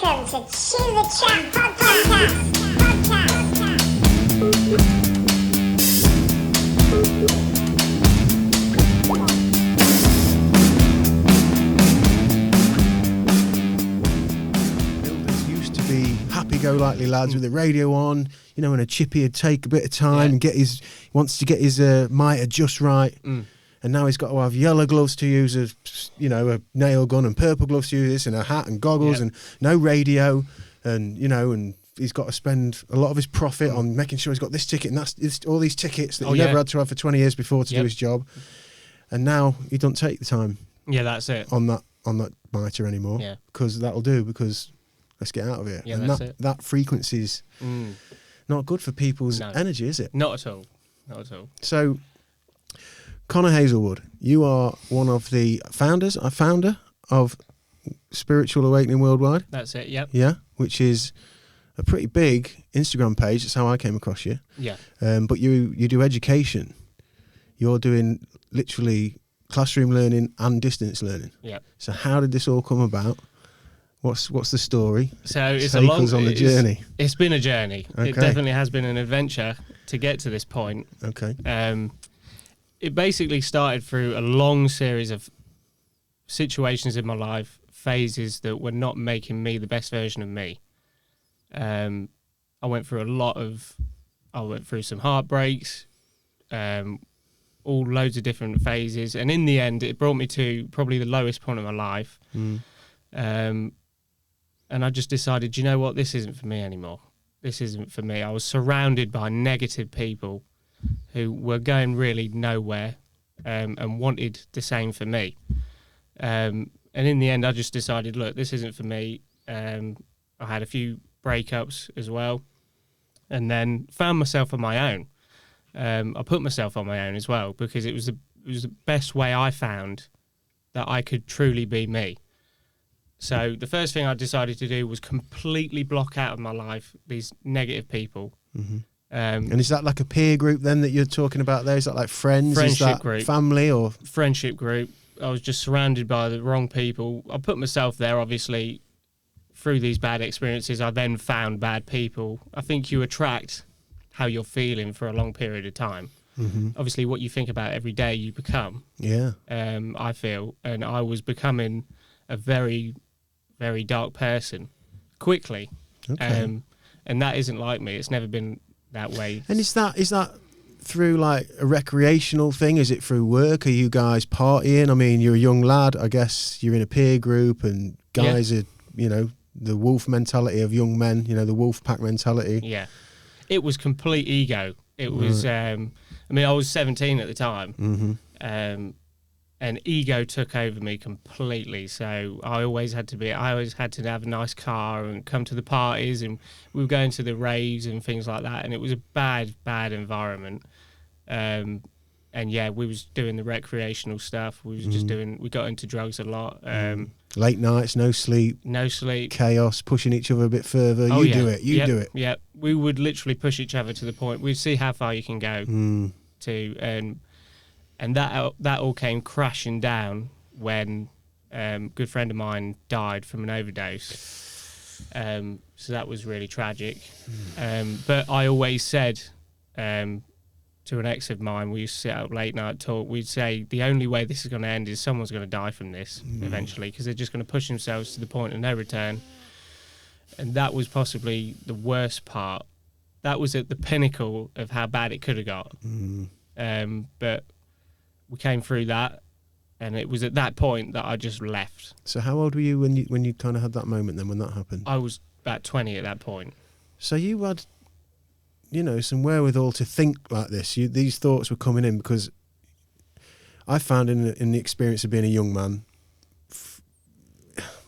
Welcome to Chew the Chat Podcast. Builders used to be happy-go-lucky lads with the radio on, you know, and a chippy would take a bit of time and wants to get his mitre just right. And now he's got to have yellow gloves to use a nail gun, and purple gloves to use this, and a hat and goggles, and no radio, and and he's got to spend a lot of his profit on making sure he's got this ticket and that's all these tickets that he never had to have for 20 years before to do his job. And now he don't take the time. Yeah, that's it. On that mitre anymore. Yeah, because that'll do. Because let's get out of here. Yeah, and that's it. That frequency's not good for people's energy, is it? Not at all. Not at all. So, Connor Hazelwood, you are one of the founder of Spiritual Awakening Worldwide. That's it, yep. Yeah, which is a pretty big Instagram page. That's how I came across you. Yeah. But you do education. You're doing literally classroom learning and distance learning. Yeah. So how did this all come about? What's the story? So it's Take us on the journey. It's been a journey. Okay. It definitely has been an adventure to get to this point. Okay. It basically started through a long series of situations in my life, phases that were not making me the best version of me. I went through some heartbreaks, all loads of different phases. And in the end, it brought me to probably the lowest point of my life. And I just decided, you know what, this isn't for me anymore. This isn't for me. I was surrounded by negative people who were going really nowhere, and wanted the same for me. And in the end, I just decided, look, this isn't for me. I had a few breakups as well, and then found myself on my own. I put myself on my own as well, because it was the best way I found that I could truly be me. So the first thing I decided to do was completely block out of my life these negative people. And is that like a peer group then that you're talking about there? Is that like friends? Friendship is that group. Family or? Friendship group. I was just surrounded by the wrong people. I put myself there, obviously, through these bad experiences. I then found bad people. I think you attract how you're feeling for a long period of time. Obviously, what you think about every day, you become. Yeah. I feel. And I was becoming a very, very dark person quickly. Okay. And that isn't like me. It's never been that way. And is that through like a recreational thing? Is it through work? Are you guys partying? I mean, you're a young lad. I guess you're in a peer group, and guys are, the wolf mentality of young men, the wolf pack mentality. Yeah. It was complete ego. It was, I was 17 at the time. And ego took over me completely. So I always had to have a nice car and come to the parties, and we were going to the raves and things like that. And it was a bad environment. And we was doing the recreational stuff. We was just we got into drugs a lot. Late nights, no sleep, chaos, pushing each other a bit further. Do it. You do it. Yeah. We would literally push each other to the point we'd see how far you can go and that all came crashing down when a good friend of mine died from an overdose. So that was really tragic. But I always said to an ex of mine, we used to sit out late night talk, we'd say the only way this is going to end is someone's going to die from this eventually, because they're just going to push themselves to the point of no return. And that was possibly the worst part. That was at the pinnacle of how bad it could have got. But we came through that, and it was at that point that I just left. So how old were you when you kind of had that moment then, when that happened? I was about 20 at that point. So you had, some wherewithal to think like this. These thoughts were coming in, because I found in the experience of being a young man,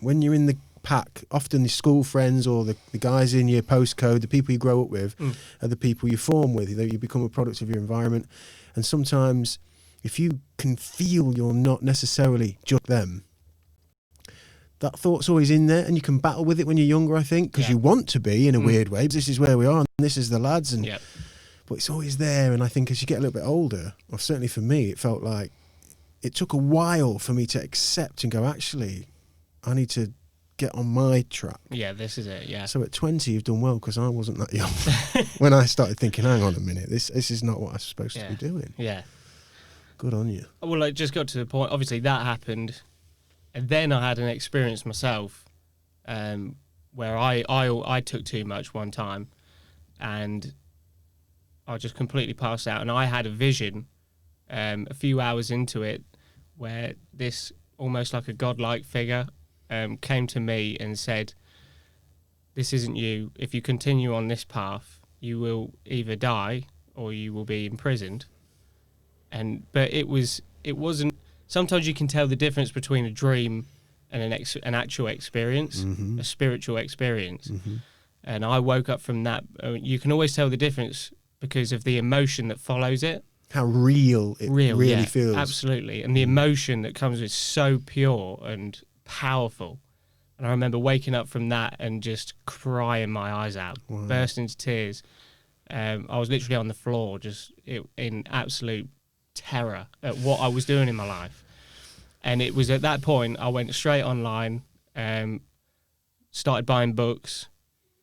when you're in the pack, often the school friends or the guys in your postcode, the people you grow up with, are the people you form with. You become a product of your environment. And sometimes, if you can feel you're not necessarily just them, that thought's always in there, and you can battle with it when you're younger, I think, because you want to be in a weird way. This is where we are, and this is the lads, but it's always there. And I think as you get a little bit older, or certainly for me, it felt like it took a while for me to accept and go, actually, I need to get on my track. Yeah, this is it. Yeah. So at 20, you've done well, because I wasn't that young when I started thinking, hang on a minute, this is not what I'm supposed to be doing. Yeah. Good on you. Well, it just got to the point. Obviously, that happened, and then I had an experience myself, where I took too much one time, and I just completely passed out. And I had a vision, a few hours into it, where this almost like a godlike figure came to me and said, "This isn't you. If you continue on this path, you will either die or you will be imprisoned." But it wasn't. Sometimes you can tell the difference between a dream and an actual experience, a spiritual experience. And I woke up from that. You can always tell the difference because of the emotion that follows it. How real it really feels. Absolutely. And the emotion that comes with so pure and powerful. And I remember waking up from that and just crying my eyes out, bursting into tears. I was literally on the floor, just in absolute terror at what I was doing in my life. And it was at that point I went straight online, started buying books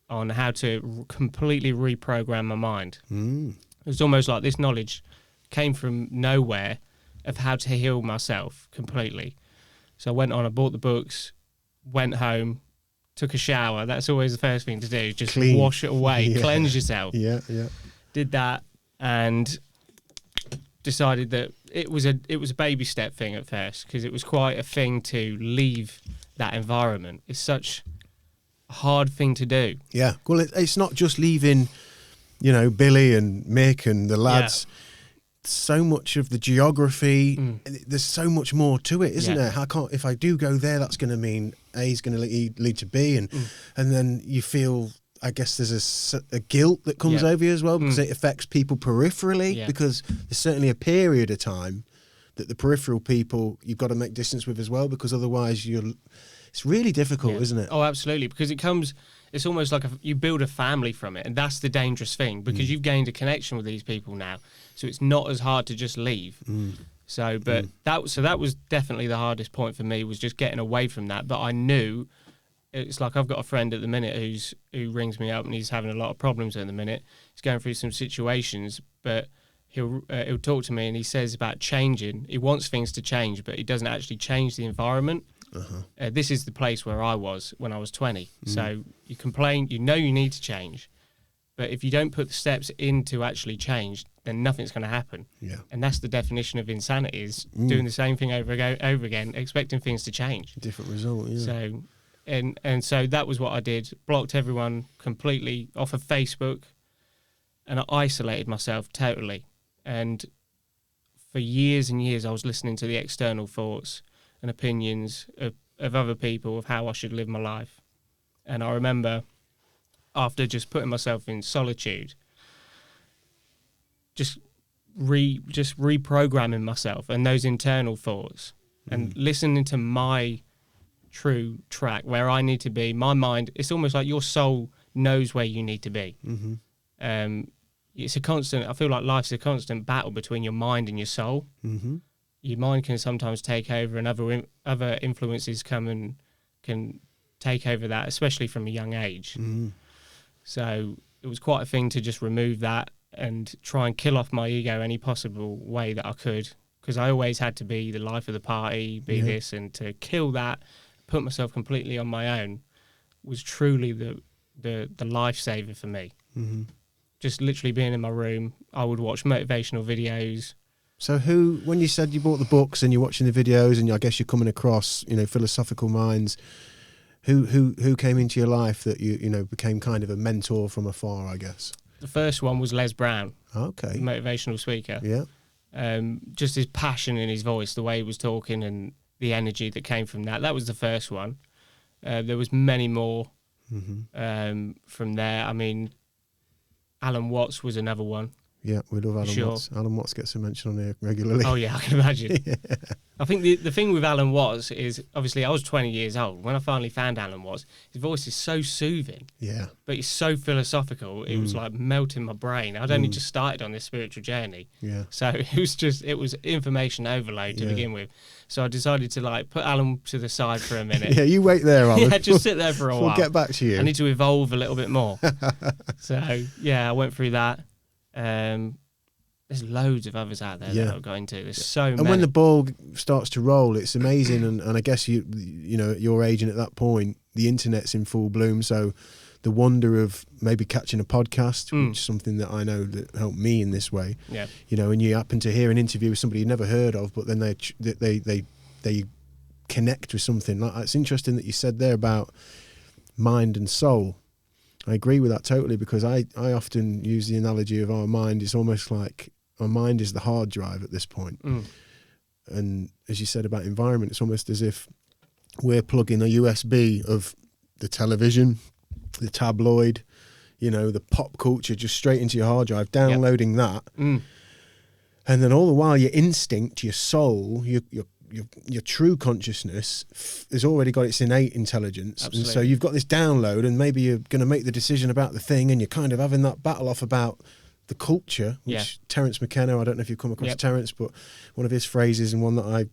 on how to completely reprogram my mind. It was almost like this knowledge came from nowhere of how to heal myself completely. So I went on, I bought the books, went home, took a shower. That's always the first thing to do, just wash it away, cleanse yourself. Yeah. Did that and decided that it was a baby step thing at first, because it was quite a thing to leave that environment. It's such a hard thing to do. Yeah. Well, it's not just leaving, Billy and Mick and the lads. Yeah. So much of the geography, there's so much more to it, isn't there? If I do go there, that's going to mean A is going to lead to B, and then you feel, I guess there's a guilt that comes over you as well, because it affects people peripherally, because there's certainly a period of time that the peripheral people you've got to make distance with as well, because otherwise it's really difficult, isn't it? Oh, absolutely, because it's almost like you build a family from it, and that's the dangerous thing, because you've gained a connection with these people now, so it's not as hard to just leave. So that was definitely the hardest point for me, was just getting away from that. But I knew, it's like I've got a friend at the minute who rings me up, and he's having a lot of problems at the minute. He's going through some situations, but he'll talk to me, and he says about changing. He wants things to change, but he doesn't actually change the environment. This is the place where I was when I was 20. So you complain, you need to change, but if you don't put the steps in to actually change, then nothing's going to happen. Yeah. And that's the definition of insanity, is doing the same thing over again, expecting things to change. Different result, yeah. So, and so that was what I did. Blocked everyone completely off of Facebook, and I isolated myself totally. And for years and years, I was listening to the external thoughts and opinions of other people of how I should live my life. And I remember, after just putting myself in solitude, just reprogramming myself and those internal thoughts, and listening to my true track, where I need to be. My mind, it's almost like your soul knows where you need to be. It's a constant, I feel like life's a constant battle between your mind and your soul. Your mind can sometimes take over, and other influences come and can take over that, especially from a young age. So it was quite a thing to just remove that and try and kill off my ego any possible way that I could, because I always had to be the life of the party, this, and to kill that, put myself completely on my own, was truly the lifesaver for me. Just literally being in my room, I would watch motivational videos. So when you said you bought the books and you're watching the videos, and I guess you're coming across, philosophical minds, who came into your life that you became kind of a mentor from afar, I guess? The first one was Les Brown. Okay. Motivational speaker. Yeah. Just his passion in his voice, the way he was talking, and the energy that came from that. That was the first one. There was many more from there. I mean, Alan Watts was another one. Yeah, we love Alan Sure. Watts. Alan Watts gets a mention on here regularly. Oh yeah, I can imagine. I think the thing with Alan Watts is, obviously I was 20 years old when I finally found Alan Watts. His voice is so soothing, Yeah. but it's so philosophical. It was like melting my brain. I'd only just started on this spiritual journey, Yeah. so it was information overload to begin with. So I decided to like put Alan to the side for a minute. Yeah, you wait there, Alan. Yeah, just sit there for a while. We'll get back to you. I need to evolve a little bit more. So yeah, I went through that. There's loads of others out there that I've got into. There's so many. And when the ball starts to roll, it's amazing. And I guess you know, at your age and at that point, the internet's in full bloom. So the wonder of maybe catching a podcast, which is something that I know that helped me in this way. Yeah. You know, and you happen to hear an interview with somebody you've never heard of, but then they connect with something. Like, it's interesting that you said there about mind and soul. I agree with that totally, because I often use the analogy of our mind. It's almost like our mind is the hard drive at this point. And as you said about environment, it's almost as if we're plugging a USB of the television, the tabloid, you know, the pop culture just straight into your hard drive, downloading that. And then all the while your instinct, your soul, your true consciousness has already got its innate intelligence. Absolutely. And so you've got this download, and maybe you're going to make the decision about the thing, and you're kind of having that battle off about the culture, which Terence McKenna, I don't know if you've come across Terence, but one of his phrases, and one that I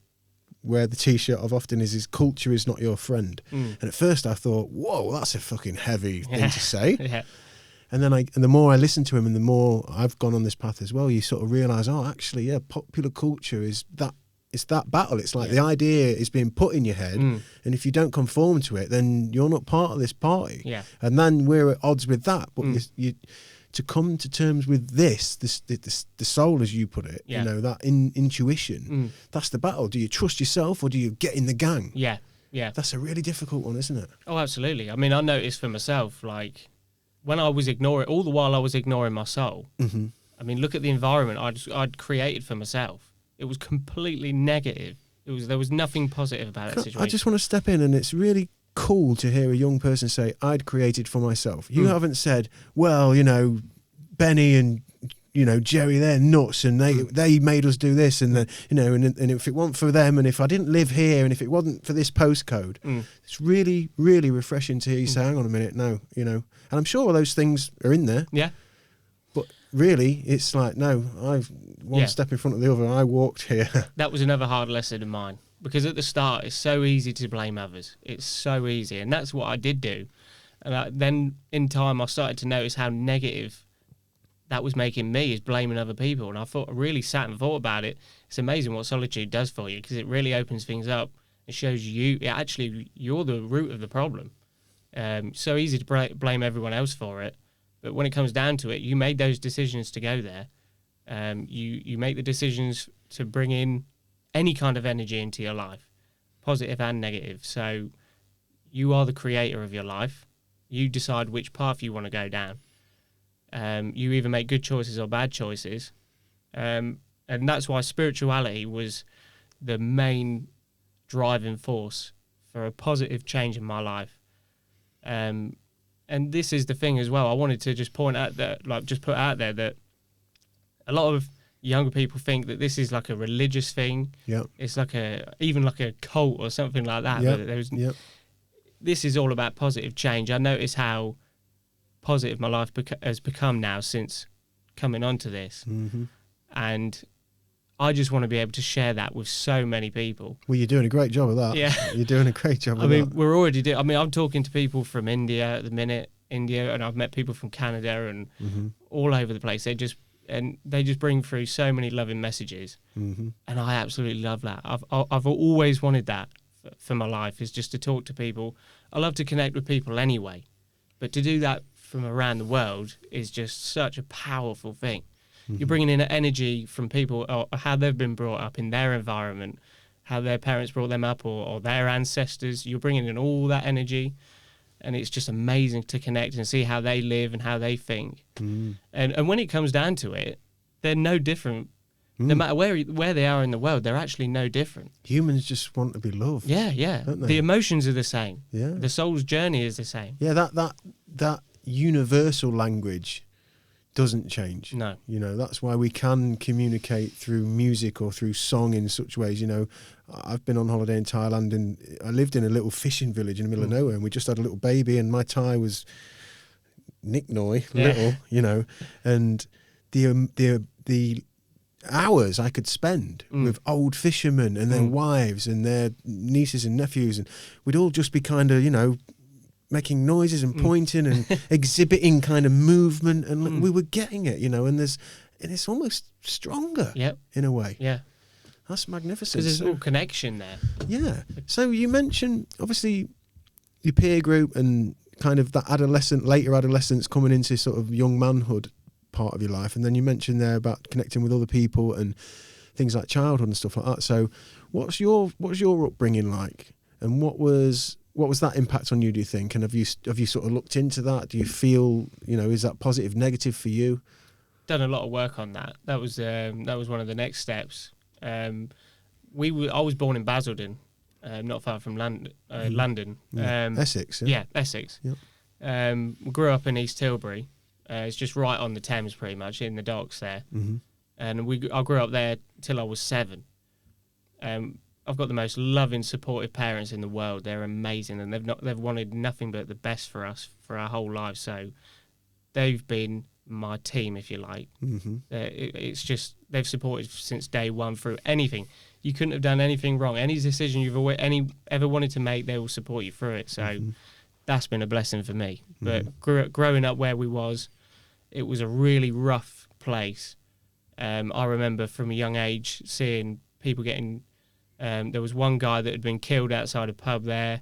wear the t-shirt of often, is his culture is not your friend. And at first I thought, whoa, that's a fucking heavy thing to say. And then the more I listen to him and the more I've gone on this path as well, you sort of realise, oh, actually, popular culture is that. It's that battle. It's like the idea is being put in your head, and if you don't conform to it, then you're not part of this party. And then we're at odds with that. But you to come to terms with the soul, as you put it, you know, that intuition. That's the battle. Do you trust yourself, or do you get in the gang? Yeah. That's a really difficult one, isn't it? Oh, absolutely. I mean, I noticed for myself, like when I was all the while I was ignoring my soul. I mean, look at the environment I'd created for myself. It was completely negative. There was nothing positive about that situation. I just want to step in, and it's really cool to hear a young person say, I'd created for myself. You haven't said, well, you know, Benny and, you know, Jerry, they're nuts, and they made us do this, and then, you know, and if it weren't for them, and if I didn't live here, and if it wasn't for this postcode. It's really, really refreshing to hear you say, hang on a minute, no, you know. And I'm sure those things are in there. Yeah. But really, it's like, no, I've one step in front of the other. I walked here. That was another hard lesson of mine, because at the start, it's so easy to blame others. It's so easy. And that's what I did do. And then in time, I started to notice how negative that was making me, is blaming other people. And I really sat and thought about it. It's amazing what solitude does for you, because it really opens things up. It shows you're the root of the problem. So easy to blame everyone else for it. But when it comes down to it, you made those decisions to go there. You make the decisions to bring in any kind of energy into your life, positive and negative. So you are the creator of your life. You decide which path you want to go down. You either make good choices or bad choices. And that's why spirituality was the main driving force for a positive change in my life. And this is the thing as well. I wanted to just point out that, like, just put out there that a lot of younger people think that this is like a religious thing. Yeah. It's like even like a cult or something like that. But this is all about positive change. I notice how positive my life has become now since coming onto this. And I just want to be able to share that with so many people. Well, you're doing a great job of that. Yeah. You're doing a great job of that. We're already doing... I mean, I'm talking to people from India at the minute, and I've met people from Canada and all over the place. They just bring through so many loving messages. And I absolutely love that. I've always wanted that for my life, is just to talk to people. I love to connect with people anyway. But to do that from around the world is just such a powerful thing. You're bringing in energy from people, or how they've been brought up in their environment, how their parents brought them up, or their ancestors. You're bringing in all that energy, and it's just amazing to connect and see how they live and how they think. And when it comes down to it, they're no different. No matter where they are in the world, they're actually no different. Humans just want to be loved. Yeah. Don't they? The emotions are the same. Yeah. The soul's journey is the same. Yeah, that universal language doesn't change. No. You know, that's why we can communicate through music or through song in such ways. You know, I've been on holiday in Thailand, and I lived in a little fishing village in the middle of nowhere, and we just had a little baby, and my Thai was Nick Noy, little, you know, and the hours I could spend with old fishermen and their wives and their nieces and nephews, and we'd all just be kind of, you know, making noises and pointing and exhibiting kind of movement, and we were getting it, you know, and it's almost stronger in a way. Yeah. That's magnificent. Because there's a connection there. Yeah. So you mentioned, obviously, your peer group and kind of that later adolescence coming into sort of young manhood part of your life. And then you mentioned there about connecting with other people and things like childhood and stuff like that. So what's your upbringing like? And what was that impact on you, do you think? And have you sort of looked into that? Do you feel, you know, is that positive, negative for you? Done a lot of work on that. That was one of the next steps. I was born in Basildon, not far from London. Essex. Yeah, Essex. Yep. We grew up in East Tilbury. It's just right on the Thames, pretty much, in the docks there. Mm-hmm. And I grew up there till I was 7. I've got the most loving, supportive parents in the world. They're amazing, and they've wanted nothing but the best for us for our whole lives. So they've been my team, if you like. Mm-hmm. It's just they've supported since day one through anything. You couldn't have done anything wrong. Any decision you've ever wanted to make, they will support you through it. So that's been a blessing for me. But growing up where we was, it was a really rough place. I remember from a young age seeing people getting. There was one guy that had been killed outside a pub there.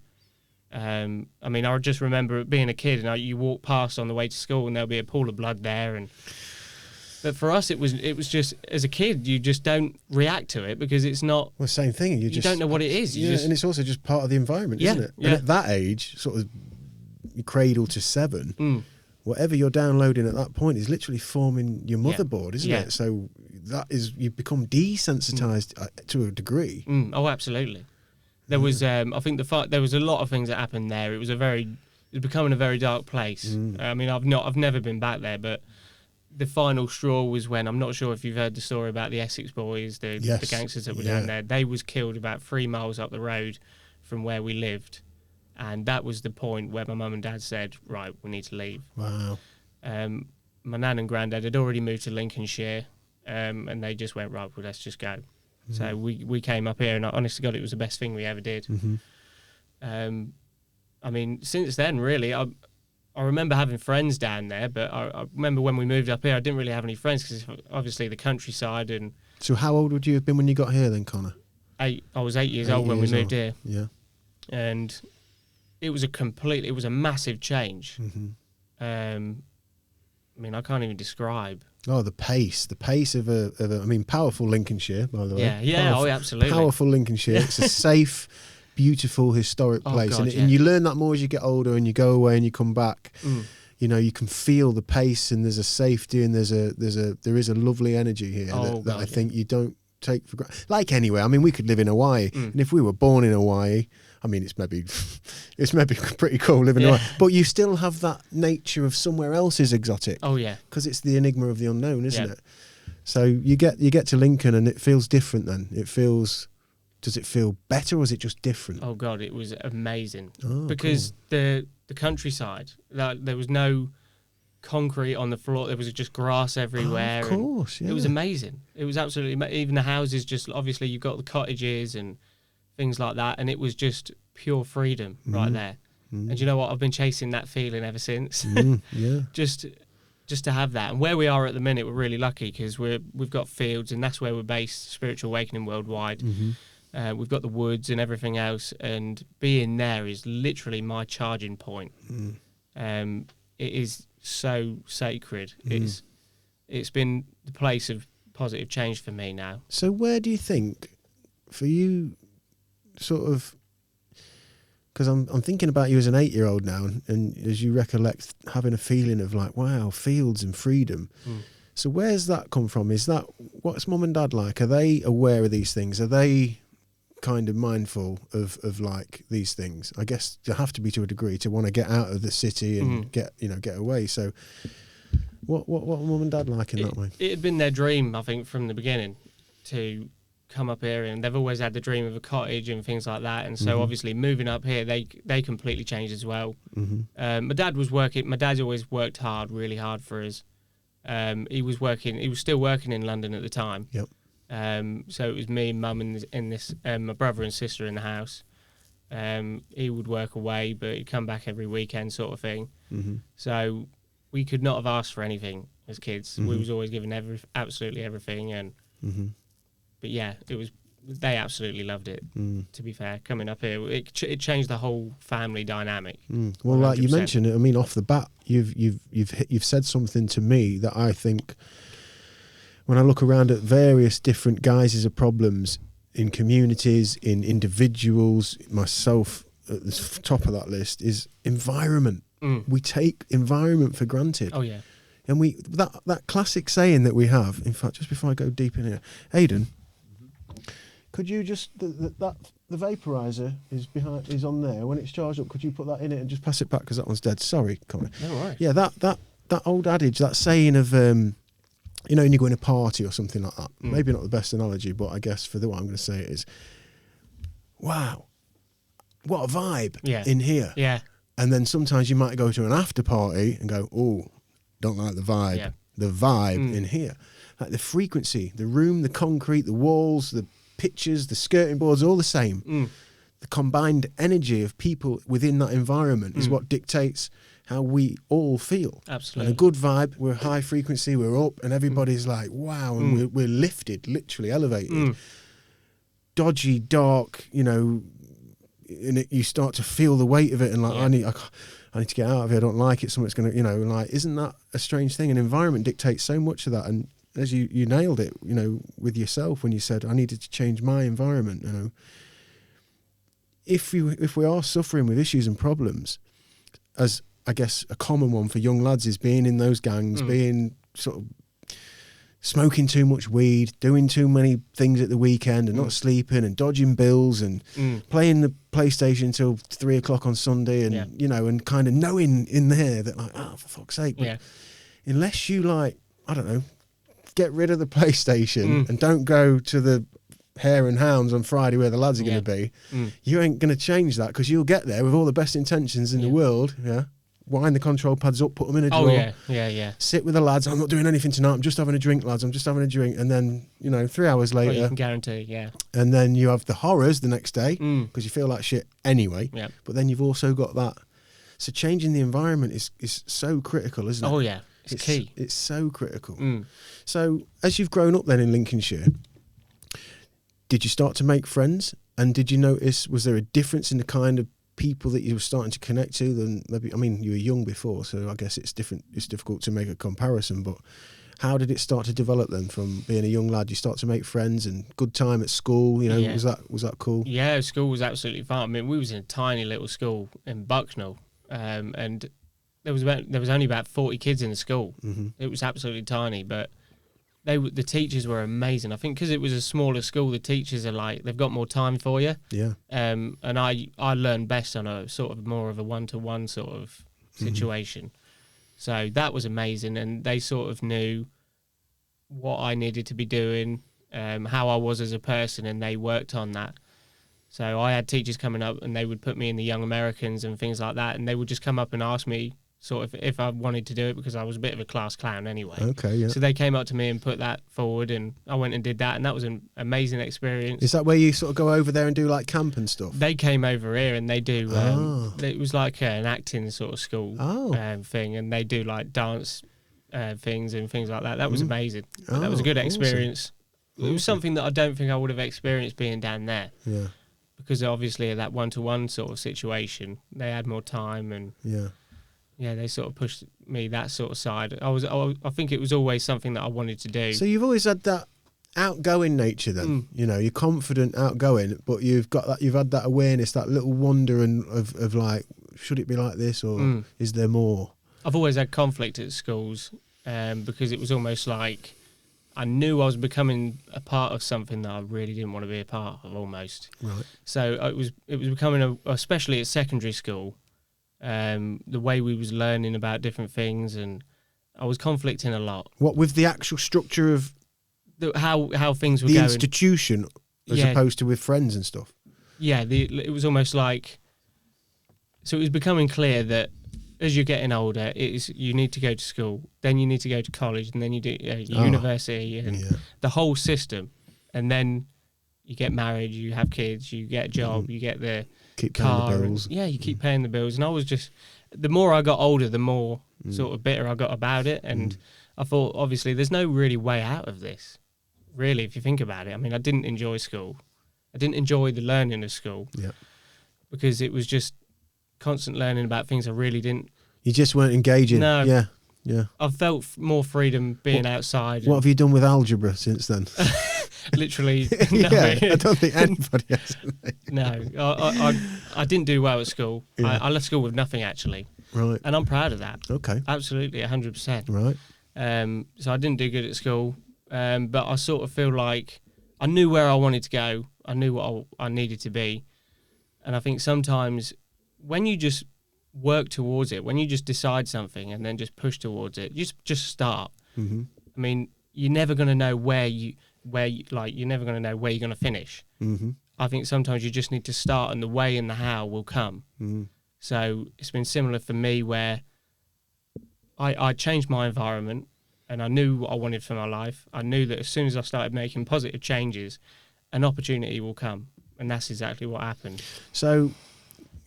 I mean, I just remember being a kid, and you walk past on the way to school, and there'll be a pool of blood there. But for us, it was just, as a kid, you just don't react to it because it's not. Well, same thing. You don't know what it is. And it's also just part of the environment, isn't it? Yeah. And at that age, sort of cradle to 7, whatever you're downloading at that point is literally forming your motherboard, isn't it? So that is, you become desensitized to a degree. Oh, absolutely. There was, I think there was a lot of things that happened there. It was becoming a very dark place. I mean, I've never been back there, but the final straw was when, I'm not sure if you've heard the story about the Essex boys, the gangsters that were down there. They was killed about 3 miles up the road from where we lived. And that was the point where my mum and dad said, right, we need to leave. Wow. My nan and granddad had already moved to Lincolnshire, and they just went, right, well, let's just go. So we came up here, and honest to God, it was the best thing we ever did. I mean, since then, really, I remember having friends down there, but I remember when we moved up here, I didn't really have any friends because obviously the countryside. And so how old would you have been when you got here then, Connor? 8. I was 8 years old when we moved here. Yeah. And it was a massive change. I mean, I can't even describe. Oh, the pace of I mean, powerful Lincolnshire, by the way. Yeah, powerful, absolutely. Powerful Lincolnshire. It's a safe, beautiful, historic place. God, and you learn that more as you get older and you go away and you come back. You know, you can feel the pace, and there's a safety, and there is a lovely energy here that I think you don't take for granted. Like anywhere, I mean, we could live in Hawaii, and if we were born in Hawaii, I mean, it's maybe pretty cool living in Hawaii, but you still have that nature of somewhere else is exotic. Oh yeah, because it's the enigma of the unknown, isn't it? So you get to Lincoln, and it feels different. Then does it feel better, or is it just different? Oh God, it was amazing because the countryside, there was no concrete on the floor. There was just grass everywhere. Of course, yeah. It was amazing. It was absolutely even the houses. Just obviously you've got the cottages and things like that, and it was just pure freedom right there. And you know what? I've been chasing that feeling ever since. Yeah. Just to have that. And where we are at the minute, we're really lucky because we've got fields, and that's where we're based, Spiritual Awakening Worldwide. We've got the woods and everything else, and being there is literally my charging point. It is so sacred. It's been the place of positive change for me now. So where do you think, for you, sort of, because I'm thinking about you as an 8-year-old now, and as you recollect having a feeling of like, wow, fields and freedom. So where's that come from? Is that, what's mum and dad like? Are they aware of these things? Are they kind of mindful of like these things? I guess you have to be to a degree to want to get out of the city and get away. So What were mum and dad like in that way? It had been their dream, I think, from the beginning to come up here, and they've always had the dream of a cottage and things like that. And so obviously moving up here, they completely changed as well. My dad was working. My dad's always worked hard, really hard for us. He was still working in London at the time. Yep. So it was me, mum, and my brother and sister in the house. He would work away, but he'd come back every weekend, sort of thing. So we could not have asked for anything as kids. We was always given absolutely everything, and but yeah, they absolutely loved it. To be fair, coming up here, it changed the whole family dynamic. Well, 100%. Like you mentioned it, I mean, off the bat, you've said something to me that I think, when I look around at various different guises of problems in communities, in individuals, myself at the top of that list is environment. We take environment for granted. Oh yeah. And that classic saying that we have, in fact, just before I go deep in here, Aidan, could you just the vaporizer is on there. When it's charged up, could you put that in it and just pass it back because that one's dead? Sorry, Colin. No worries. Yeah, that old adage, that saying of when you go in a party or something like that. Maybe not the best analogy, but I guess for the what I'm going to say it is, wow, what a vibe in here. Yeah. And then sometimes you might go to an after party and go, oh, don't like the vibe. Yeah. The vibe in here. Like the frequency, the room, the concrete, the walls, the pictures, the skirting boards, all the same. The combined energy of people within that environment is what dictates how we all feel. Absolutely. And a good vibe, we're high frequency, we're up, and everybody's like, wow, and we're lifted, literally elevated. Dodgy, dark, and you start to feel the weight of it, and like, I need to get out of here, I don't like it, something's going to, like, isn't that a strange thing? An environment dictates so much of that, and as you nailed it, with yourself when you said, I needed to change my environment, If we are suffering with issues and problems, as I guess a common one for young lads is being in those gangs, being sort of smoking too much weed, doing too many things at the weekend and not sleeping and dodging bills and playing the PlayStation until 3 o'clock on Sunday and, and kind of knowing in there that like, for fuck's sake. But unless you like, I don't know, get rid of the PlayStation and don't go to the Hare and Hounds on Friday where the lads are going to be, you ain't going to change that because you'll get there with all the best intentions in the world, wind the control pads up, put them in a drawer. Sit with the lads. I'm not doing anything tonight. I'm just having a drink, lads. I'm just having a drink. And then, 3 hours later. Well, you can guarantee, And then you have the horrors the next day because you feel like shit anyway. Yeah. But then you've also got that. So changing the environment is so critical, isn't it? Oh, yeah. It's key. It's so critical. So as you've grown up then in Lincolnshire, did you start to make friends? And did you notice, was there a difference in the kind of people that you were starting to connect to than maybe, I mean, you were young before, so I guess it's different. It's difficult to make a comparison, but how did it start to develop then from being a young lad? You start to make friends and good time at school, was that cool? Yeah, school was absolutely fun. I mean, we was in a tiny little school in Bucknell, and there was only about 40 kids in the school. It was absolutely tiny, but the teachers were amazing. I think because it was a smaller school, the teachers are like, they've got more time for you. Yeah. And I learned best on a sort of more of a one-to-one sort of situation. So that was amazing. And they sort of knew what I needed to be doing, how I was as a person, and they worked on that. So I had teachers coming up and they would put me in the Young Americans and things like that. And they would just come up and ask me sort of if I wanted to do it because I was a bit of a class clown anyway. Okay, yeah. So they came up to me and put that forward, and I went and did that, and that was an amazing experience. Is that where you sort of go over there and do like camp and stuff? They came over here and they do, it was like an acting sort of school thing, and they do like dance things and things like that. That was amazing. That was a good experience. Awesome. It was something that I don't think I would have experienced being down there. Yeah. Because obviously that one-to-one sort of situation, they had more time and... Yeah, they sort of pushed me that sort of side. I think it was always something that I wanted to do. So you've always had that outgoing nature then, you're confident, outgoing, but you've had that awareness, that little wonder and of like, should it be like this or is there more? I've always had conflict at schools because it was almost like I knew I was becoming a part of something that I really didn't want to be a part of almost. Right. So it was becoming, especially at secondary school, the way we was learning about different things, and I was conflicting a lot. What with the actual structure of How things were the going. institution, as opposed to with friends and stuff? Yeah, it was almost like... So it was becoming clear that as you're getting older, you need to go to school, then you need to go to college, and then you do university, and the whole system. And then you get married, you have kids, you get a job, you get the Keep car. paying the bills. You keep paying the bills. And I was just... The more I got older, the more sort of bitter I got about it. And I thought, obviously, there's no really way out of this, really, if you think about it. I mean, I didn't enjoy school. I didn't enjoy the learning of school because it was just constant learning about things I really didn't... You just weren't engaging. No. Yeah. I've felt more freedom being outside. What have you done with algebra since then? Literally, no. I don't think anybody has. No, I didn't do well at school. Yeah. I left school with nothing, actually. Right. And I'm proud of that. Okay. Absolutely, 100%. Right. So I didn't do good at school, but I sort of feel like I knew where I wanted to go. I knew what I needed to be. And I think sometimes when you just work towards it, when you just decide something and then just push towards it, just start. Mm-hmm. I mean, you're never going to know you're never going to know where you're going to finish. Mm-hmm. I think sometimes you just need to start, and the way and the how will come. Mm-hmm. So it's been similar for me, where I changed my environment, and I knew what I wanted for my life. I knew that as soon as I started making positive changes, an opportunity will come, and that's exactly what happened. So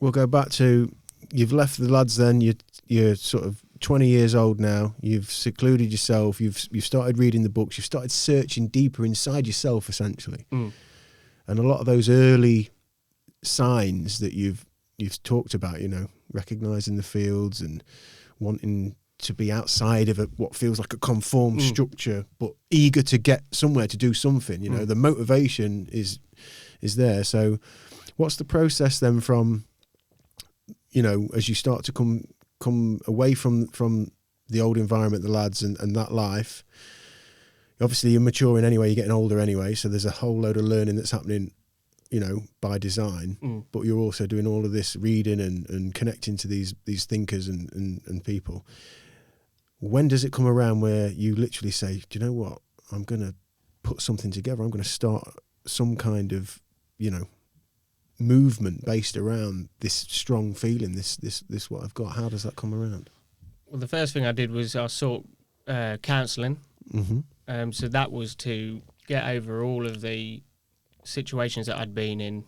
we'll go back to, you've left the lads then, you're sort of 20 years old now, you've secluded yourself, you've started reading the books, you've started searching deeper inside yourself, essentially. And a lot of those early signs that you've talked about, recognizing the fields and wanting to be outside of what feels like a conformed structure, but eager to get somewhere, to do something, the motivation is there. So what's the process then from, as you start to come away from the old environment, the lads and that life? Obviously you're maturing anyway, you're getting older anyway, so there's a whole load of learning that's happening, by design, but you're also doing all of this reading and connecting to these thinkers and people. When does it come around where you literally say, do you know what, I'm going to put something together, I'm going to start some kind of, movement based around this strong feeling, this what I've got? How does that come around? Well, the first thing I did was I sought counselling. Mm-hmm. So that was to get over all of the situations that I'd been in.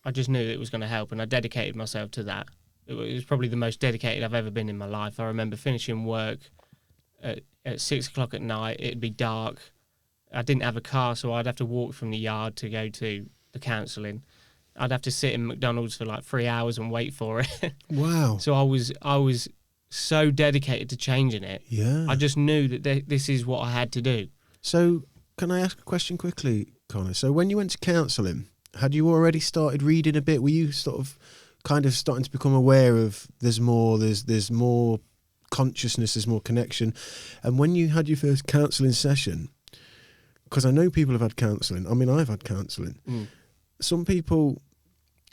I just knew it was going to help, and I dedicated myself to that. It was probably the most dedicated I've ever been in my life. I remember finishing work at 6 o'clock at night. It'd be dark. I didn't have a car, so I'd have to walk from the yard to go to the counselling. I'd have to sit in McDonald's for like 3 hours and wait for it. Wow. So I was so dedicated to changing it. Yeah. I just knew that this is what I had to do. So can I ask a question quickly, Connor? So when you went to counselling, had you already started reading a bit? Were you sort of kind of starting to become aware of there's more consciousness, there's more connection? And when you had your first counselling session, because I know people have had counselling. I mean, I've had counselling. Some people,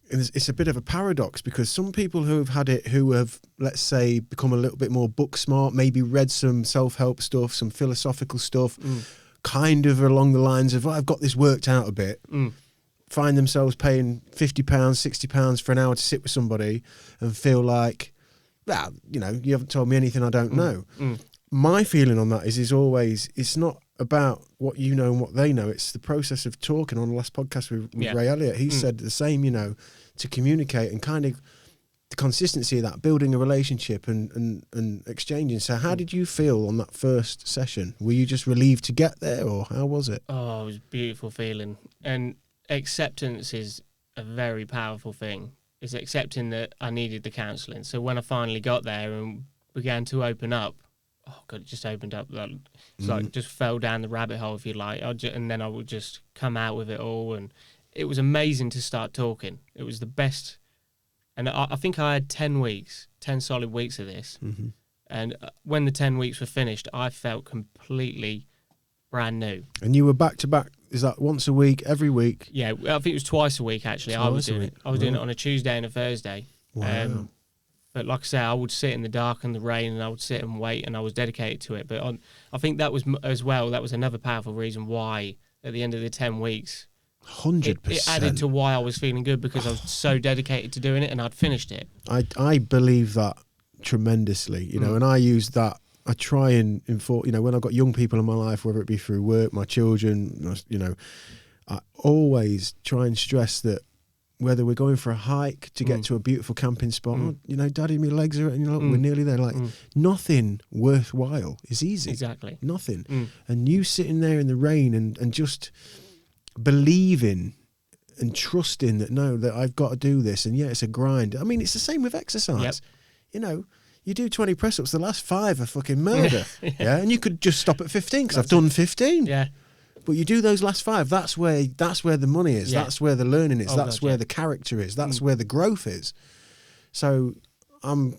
it's a bit of a paradox, because some people who have had it, who have, let's say, become a little bit more book smart, maybe read some self-help stuff, some philosophical stuff, kind of along the lines of, I've got this worked out a bit, find themselves paying £50, £60 for an hour to sit with somebody and feel like, well, you haven't told me anything I don't know. My feeling on that is always, it's not about what you know and what they know. It's the process of talking. On the last podcast with Ray Elliott, he said the same, to communicate and kind of the consistency of that, building a relationship and exchanging. So how did you feel on that first session? Were you just relieved to get there, or how was it? Oh, it was a beautiful feeling. And acceptance is a very powerful thing. It's accepting that I needed the counselling. So when I finally got there and began to open up, oh God, it just opened up. It's like just fell down the rabbit hole, if you like. And then I would just come out with it all. And it was amazing to start talking. It was the best. And I think I had 10 solid weeks of this. Mm-hmm. And when the 10 weeks were finished, I felt completely brand new. And you were back to back. Is that once a week, every week? Yeah, I think it was twice a week, actually. I was doing it on a Tuesday and a Thursday. Wow. But like I say, I would sit in the dark and the rain, and I would sit and wait, and I was dedicated to it. But I think that was as well. That was another powerful reason why, at the end of the 10 weeks, 100%. it added to why I was feeling good, because I was so dedicated to doing it, and I'd finished it. I believe that tremendously, you know, and I use that. I try and inform, you know, when I've got young people in my life, whether it be through work, my children, you know, I always try and stress that whether we're going for a hike to get to a beautiful camping spot, or, you know, Daddy, my legs are, you know, we're nearly there. Like, nothing worthwhile is easy. Exactly. Nothing. And you sitting there in the rain and just believing and trusting that, no, that I've got to do this. And yeah, it's a grind. I mean, it's the same with exercise. Yep. You know, you do 20 press-ups, the last 5 are fucking murder. Yeah. And you could just stop at 15 because I've done 15. Yeah. But you do those last 5, that's where the money is. Yeah. That's where the learning is. That's God, where the character is. That's where the growth is. So I'm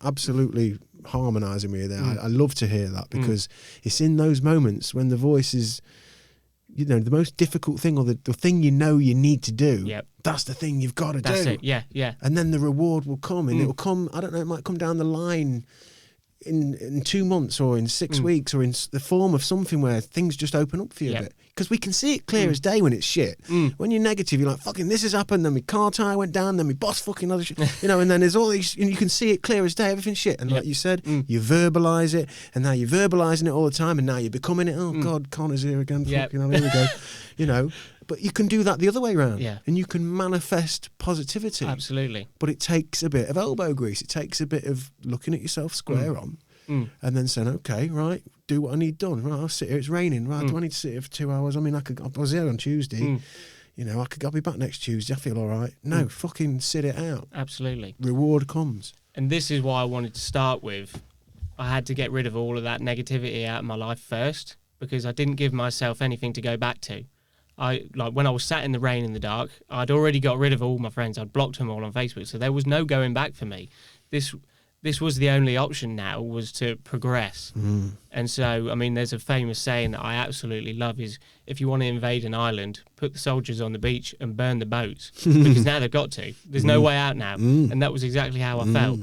absolutely harmonising with you there. I love to hear that, because it's in those moments when the voice is, you know, the most difficult thing, or the thing you know you need to do. Yep. That's the thing you've got to do. That's it. Yeah, yeah. And then the reward will come, and it will come, I don't know, it might come down the line in 2 months or in 6 weeks, or in the form of something where things just open up for you a bit. Because we can see it clear as day when it's shit. When you're negative, you're like, fucking this has happened, then my car tyre went down, then my boss fucking other shit. You know, and then there's all these, you can see it clear as day, everything's shit. And like you said, you verbalise it, and now you're verbalising it all the time, and now you're becoming it. Oh God, Connor's here again. Fucking hell, here we go. You know, but you can do that the other way around. Yeah. And you can manifest positivity. Absolutely. But it takes a bit of elbow grease. It takes a bit of looking at yourself square on, and then saying, okay, right, do what I need done. Right, I'll sit here. It's raining. Right, do I need to sit here for 2 hours? I mean, I was here on Tuesday. You know, I'll be back next Tuesday. I feel all right. No, fucking sit it out. Absolutely. Reward comes. And this is why I wanted to start with. I had to get rid of all of that negativity out of my life first, because I didn't give myself anything to go back to. When I was sat in the rain in the dark, I'd already got rid of all my friends. I'd blocked them all on Facebook, so there was no going back for me. This was the only option now, was to progress. And so, I mean, there's a famous saying that I absolutely love is, if you want to invade an island, put the soldiers on the beach and burn the boats, because now they've got to. There's no way out now. And that was exactly how I felt.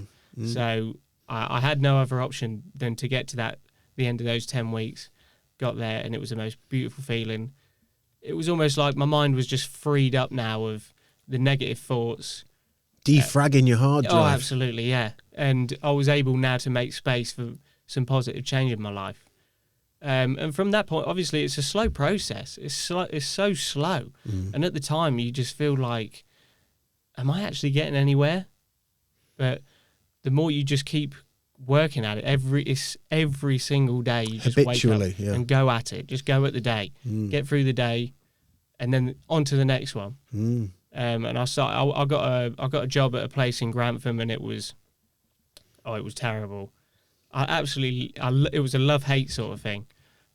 So I had no other option than to get to the end of those 10 weeks, got there, and it was the most beautiful feeling. It was almost like my mind was just freed up now of the negative thoughts. Defragging your hard drive. Oh, absolutely, yeah. And I was able now to make space for some positive change in my life. And from that point, obviously, it's a slow process. It's so slow. And at the time, you just feel like, am I actually getting anywhere? But the more you just keep working at it, every single day, you just wake up and go at it. Just go at the day. Get through the day, and then on to the next one. And I got a job at a place in Grantham, and it was terrible. It was a love-hate sort of thing.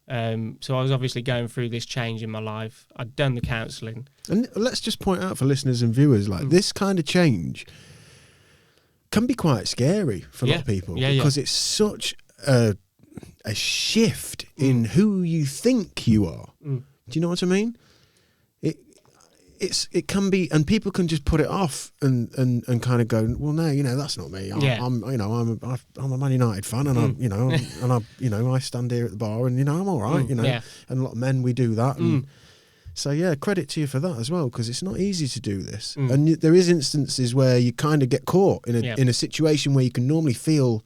So I was obviously going through this change in my life. I'd done the counselling. And let's just point out for listeners and viewers, like this kind of change can be quite scary for a lot of people, because it's such a shift in who you think you are. Do you know what I mean? It can be, and people can just put it off and kind of go, well, no, you know, that's not me. I'm a Man United fan, and I stand here at the bar, and you know, I'm all right, you know, and a lot of men, we do that, and so yeah, credit to you for that as well, because it's not easy to do this, and there is instances where you kind of get caught in a situation where you can normally feel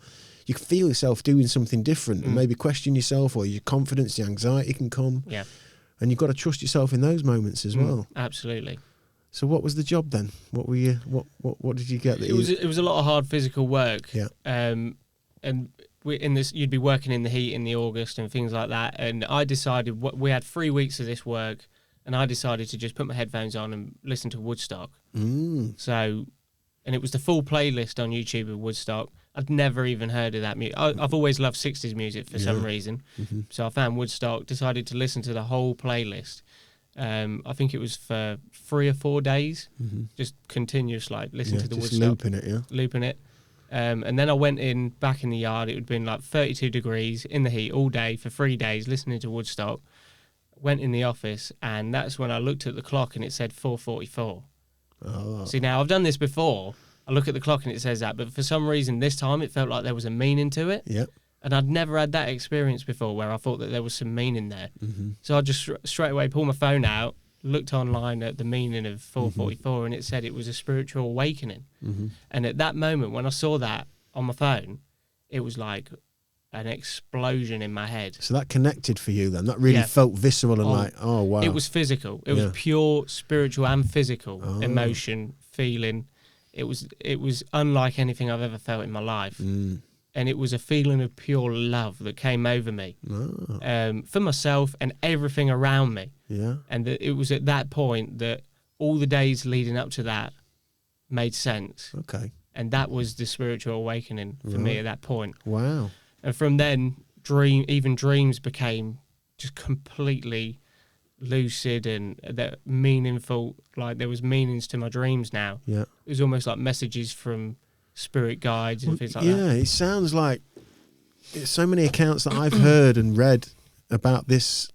yourself doing something different, and maybe question yourself, or your confidence, the anxiety can come. And you've got to trust yourself in those moments as well. Absolutely. So what was the job then? What were you? What did you get? It was a lot of hard physical work. Yeah. And you'd be working in the heat in the August and things like that. And I decided we had 3 weeks of this work, and I decided to just put my headphones on and listen to Woodstock. So, and it was the full playlist on YouTube of Woodstock. I'd never even heard of that music. I've always loved 60s music for some reason. So I found Woodstock, decided to listen to the whole playlist. I think it was for 3 or 4 days, just continuous, like, listen to the just Woodstock. Looping it. And then I went back in the yard. It would have been like 32 degrees in the heat all day for 3 days, listening to Woodstock. Went in the office, and that's when I looked at the clock, and it said 4:44. See, now I've done this before, I look at the clock and it says that. But for some reason, this time it felt like there was a meaning to it. Yeah. And I'd never had that experience before where I thought that there was some meaning there. Mm-hmm. So I just straight away pulled my phone out, looked online at the meaning of 444, and it said it was a spiritual awakening. Mm-hmm. And at that moment, when I saw that on my phone, it was like an explosion in my head. So that connected for you then? That really felt visceral and like, oh, wow. It was physical. It was pure spiritual and physical emotion, feeling. It was unlike anything I've ever felt in my life. Mm. And it was a feeling of pure love that came over me for myself and everything around me. Yeah. And it was at that point that all the days leading up to that made sense. Okay. And that was the spiritual awakening for me at that point. Wow. And from then, dreams became just completely lucid and meaningful. Like there was meanings to my dreams now. Yeah. It was almost like messages from spirit guides and things like that. Yeah, it sounds like it's so many accounts that I've heard and read about this,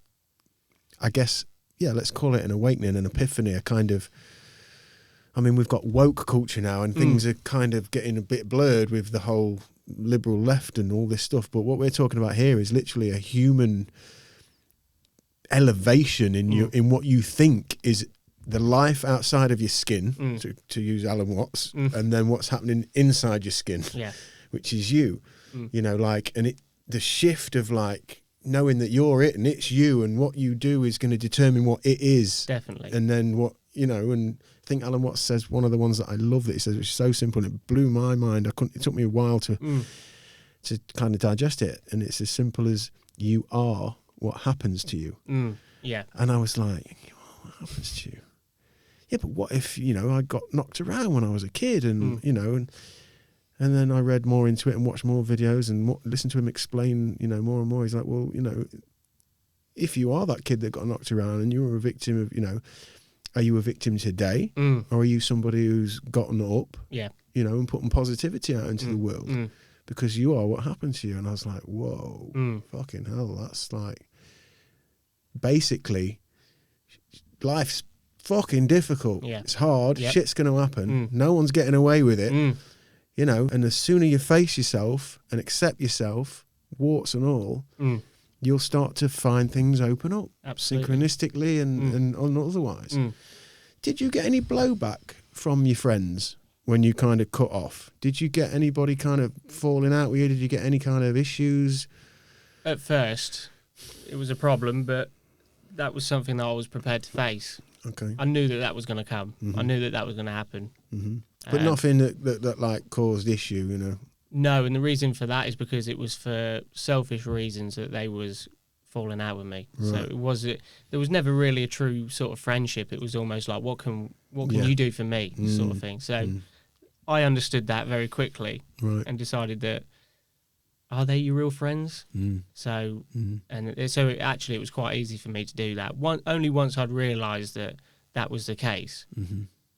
I guess, let's call it an awakening, an epiphany, a kind of, I mean, we've got woke culture now and things are kind of getting a bit blurred with the whole liberal left and all this stuff. But what we're talking about here is literally a human elevation in in what you think is the life outside of your skin, to use Alan Watts, and then what's happening inside your skin, which is you, you know, like, and the shift of like knowing that you're it and it's you and what you do is going to determine what it is. Definitely. And then what, you know, and I think Alan Watts says one of the ones that I love that he says, which is so simple and it blew my mind. It took me a while to kind of digest it. And it's as simple as you are what happens to you. Yeah. And I was like, what happens to you? Yeah, but what if, you know, I got knocked around when I was a kid and, you know, and then I read more into it and watched more videos and listened to him explain, you know, more and more. He's like, well, you know, if you are that kid that got knocked around and you were a victim of, you know, are you a victim today or are you somebody who's gotten up, you know, and putting positivity out into the world? Because you are what happened to you. And I was like, whoa, fucking hell, that's like, basically, life's fucking difficult. It's hard. Shit's going to happen. No one's getting away with it. You know, and the sooner you face yourself and accept yourself, warts and all, you'll start to find things open up. Absolutely. Synchronistically and otherwise. Did you get any blowback from your friends when you kind of cut off? Did you get anybody kind of falling out with you? Did you get any kind of issues? At first, it was a problem, but that was something that I was prepared to face. Okay. I knew that was going to come. I knew that was going to happen. But nothing that like caused issue, you know? No, and the reason for that is because it was for selfish reasons that they was falling out with me. Right. So there was never really a true sort of friendship. It was almost like, what can you do for me, sort of thing. So I understood that very quickly and decided that, are they your real friends? So it was quite easy for me to do that. Only once I'd realised that was the case,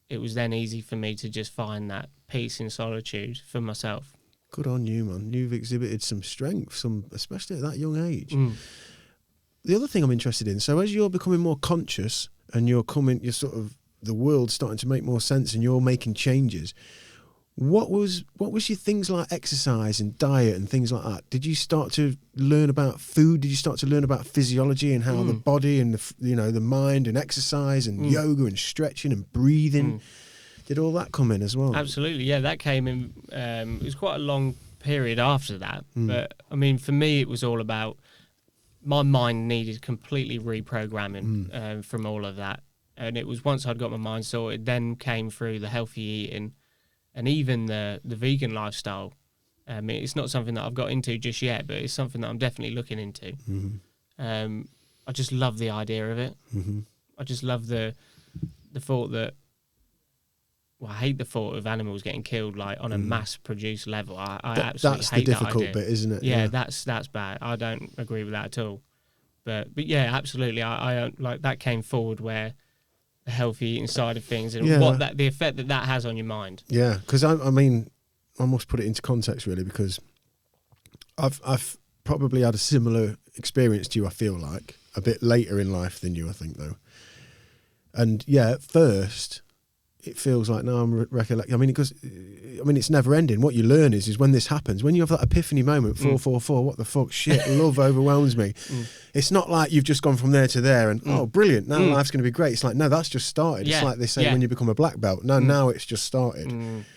it was then easy for me to just find that peace in solitude for myself. Good on you, man. You've exhibited some strength, especially at that young age. The other thing I'm interested in, so as you're becoming more conscious and you're the world's starting to make more sense and you're making changes, what was your things like exercise and diet and things like that? Did you start to learn about food? Did you start to learn about physiology and how the body and the mind and exercise and yoga and stretching and breathing? Did all that come in as well? Absolutely, yeah. That came in. It was quite a long period after that, but I mean, for me, it was all about my mind needed completely reprogramming from all of that, and it was once I'd got my mind sorted, then came through the healthy eating. And even the vegan lifestyle, it's not something that I've got into just yet, but it's something that I'm definitely looking into. I just love the idea of it. I just love the thought that, well, I hate the thought of animals getting killed like on a mass-produced level. I absolutely hate that idea. That's the difficult bit, isn't it? Yeah, that's bad. I don't agree with that at all. But yeah, absolutely. I like that came forward where the healthy eating side of things and the effect that has on your mind. Yeah, because I mean, I must put it into context really, because I've probably had a similar experience to you. I feel like a bit later in life than you, I think though. And yeah, at first, it feels like now I'm recollecting. I mean, because it's never ending. What you learn is when this happens, when you have that epiphany moment, 444, what the fuck, shit, love overwhelms me. It's not like you've just gone from there to there and oh, brilliant, now life's going to be great. It's like, no, that's just started. Yeah. It's like they say when you become a black belt. No, now it's just started.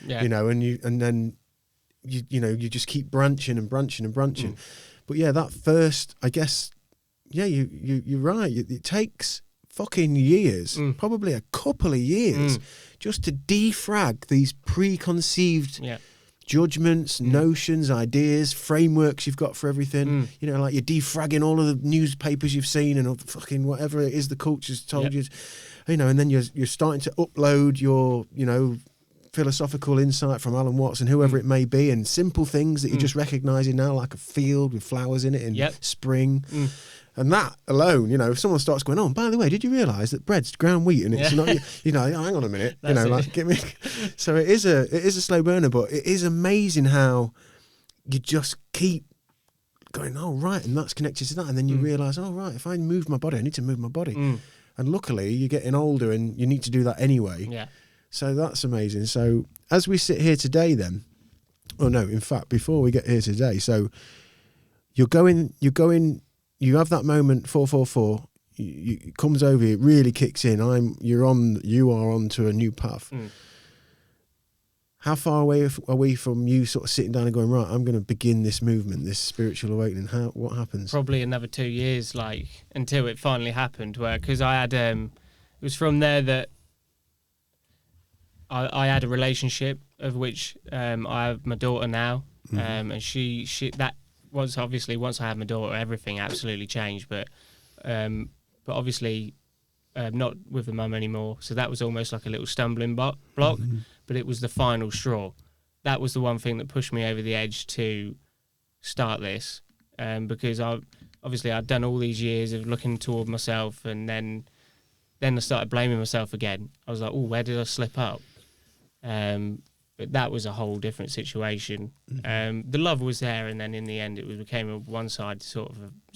Yeah. You know, and then you just keep branching and branching and branching. But yeah, that first, I guess, yeah, you're right. It takes fucking years, probably a couple of years, just to defrag these preconceived judgments, notions, ideas, frameworks you've got for everything. You know, like you're defragging all of the newspapers you've seen and all the fucking whatever it is the culture's told you. You know, and then you're starting to upload your, you know, philosophical insight from Alan Watts and whoever it may be, and simple things that you're just recognizing now, like a field with flowers in it in spring. And that alone, you know, if someone starts going, oh, by the way, did you realise that bread's ground wheat and it's not, you know, hang on a minute, you know, like, give me. So it is a slow burner, but it is amazing how you just keep going, oh, right, and that's connected to that. And then you realise, oh, right, if I move my body, I need to move my body. And luckily, you're getting older and you need to do that anyway. Yeah. So that's amazing. So as we sit here today then, oh no, in fact, before we get here today, so you're going, you have that moment, 444, it comes over you, it really kicks in. You are on to a new path. How far away are we from you sort of sitting down and going, right, I'm going to begin this movement, this spiritual awakening? What happens? Probably another 2 years, like, until it finally happened, where, because I had, it was from there that I had a relationship of which I have my daughter now, and she that was obviously, once I had my daughter, everything absolutely changed, but obviously not with the mum anymore, so that was almost like a little stumbling block, but it was the final straw. That was the one thing that pushed me over the edge to start this, because I'd done all these years of looking toward myself, and then I started blaming myself again. I was like, oh, where did I slip up? But that was a whole different situation. The love was there, and then in the end, it became a one-sided sort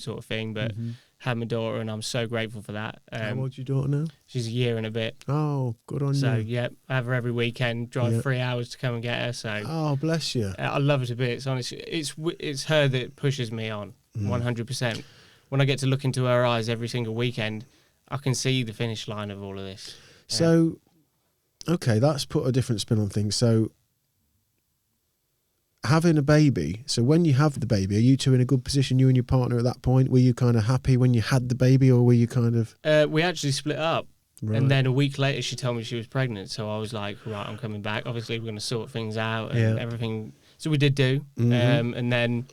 of thing. But had my daughter, and I'm so grateful for that. How old's your daughter now? She's a year and a bit. Oh, good on you. So yeah, I have her every weekend. Drive 3 hours to come and get her. So oh, bless you. I love her to bits. Honestly, it's her that pushes me on 100%. When I get to look into her eyes every single weekend, I can see the finish line of all of this. So. Okay, that's put a different spin on things. So, having a baby, so when you have the baby, are you two in a good position, you and your partner at that point? Were you kind of happy when you had the baby, or were you kind of... we actually split up. Right. And then a week later, she told me she was pregnant. So I was like, right, I'm coming back. Obviously, we're going to sort things out and everything. So we did do. And then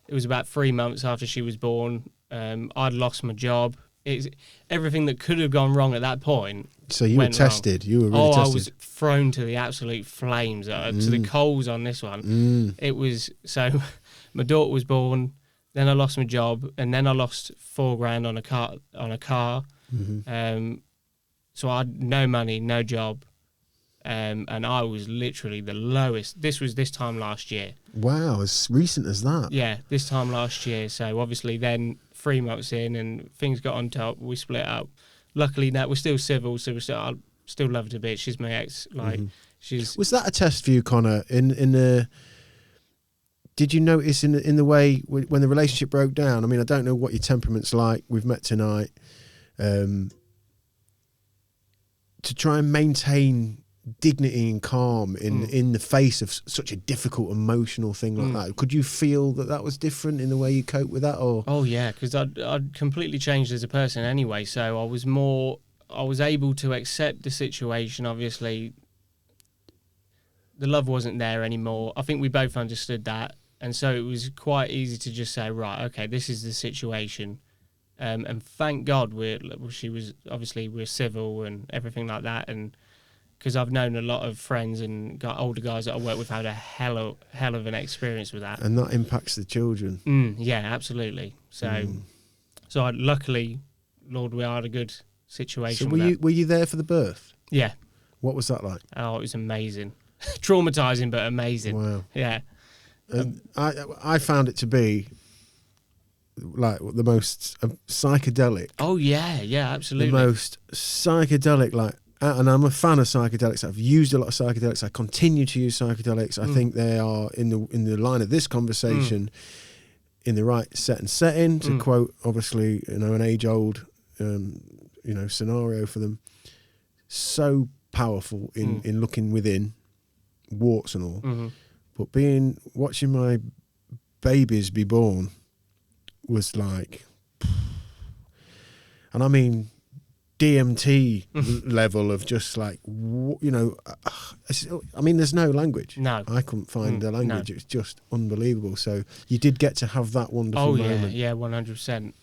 it was about 3 months after she was born. I'd lost my job. It's everything that could have gone wrong at that point. So you were tested. Wrong. You were really tested. I was thrown to the absolute flames, to the coals on this one. It was, so my daughter was born, then I lost my job, and then I lost $4,000 on a car. So I had no money, no job, and I was literally the lowest. This was this time last year. Wow, as recent as that. Yeah, this time last year. So obviously then 3 months in and things got on top, we split up. Luckily now we're still civil, so I still love her to bits. She's my ex. Like she's. Was that a test for you, Connor? Did you notice in the way when the relationship broke down? I mean, I don't know what your temperament's like. We've met tonight. To try and maintain dignity and calm in the face of such a difficult emotional thing like that, could you feel that was different in the way you cope with that? Or oh yeah, because I'd completely changed as a person anyway, so I was able to accept the situation. Obviously the love wasn't there anymore. I think we both understood that, and so it was quite easy to just say, right, okay, this is the situation. And thank God we're civil and everything like that, and because I've known a lot of friends and got older guys that I work with had a hell of an experience with that. And that impacts the children. Yeah, absolutely. So luckily, Lord, we had a good situation. So were you there for the birth? Yeah. What was that like? Oh, it was amazing. Traumatizing, but amazing. Wow. Yeah. I found it to be like the most psychedelic. Oh yeah, absolutely. The most psychedelic, like and I'm a fan of psychedelics. I've used a lot of psychedelics. I continue to use psychedelics. I think they are in the line of this conversation, in the right set and setting. To quote, obviously, an age-old, scenario for them. So powerful in looking within, warts and all. But watching my babies be born was like, and I mean DMT level of just like, I mean, there's no language. No. I couldn't find the language. No. It was just unbelievable. So you did get to have that wonderful moment. Yeah, 100%.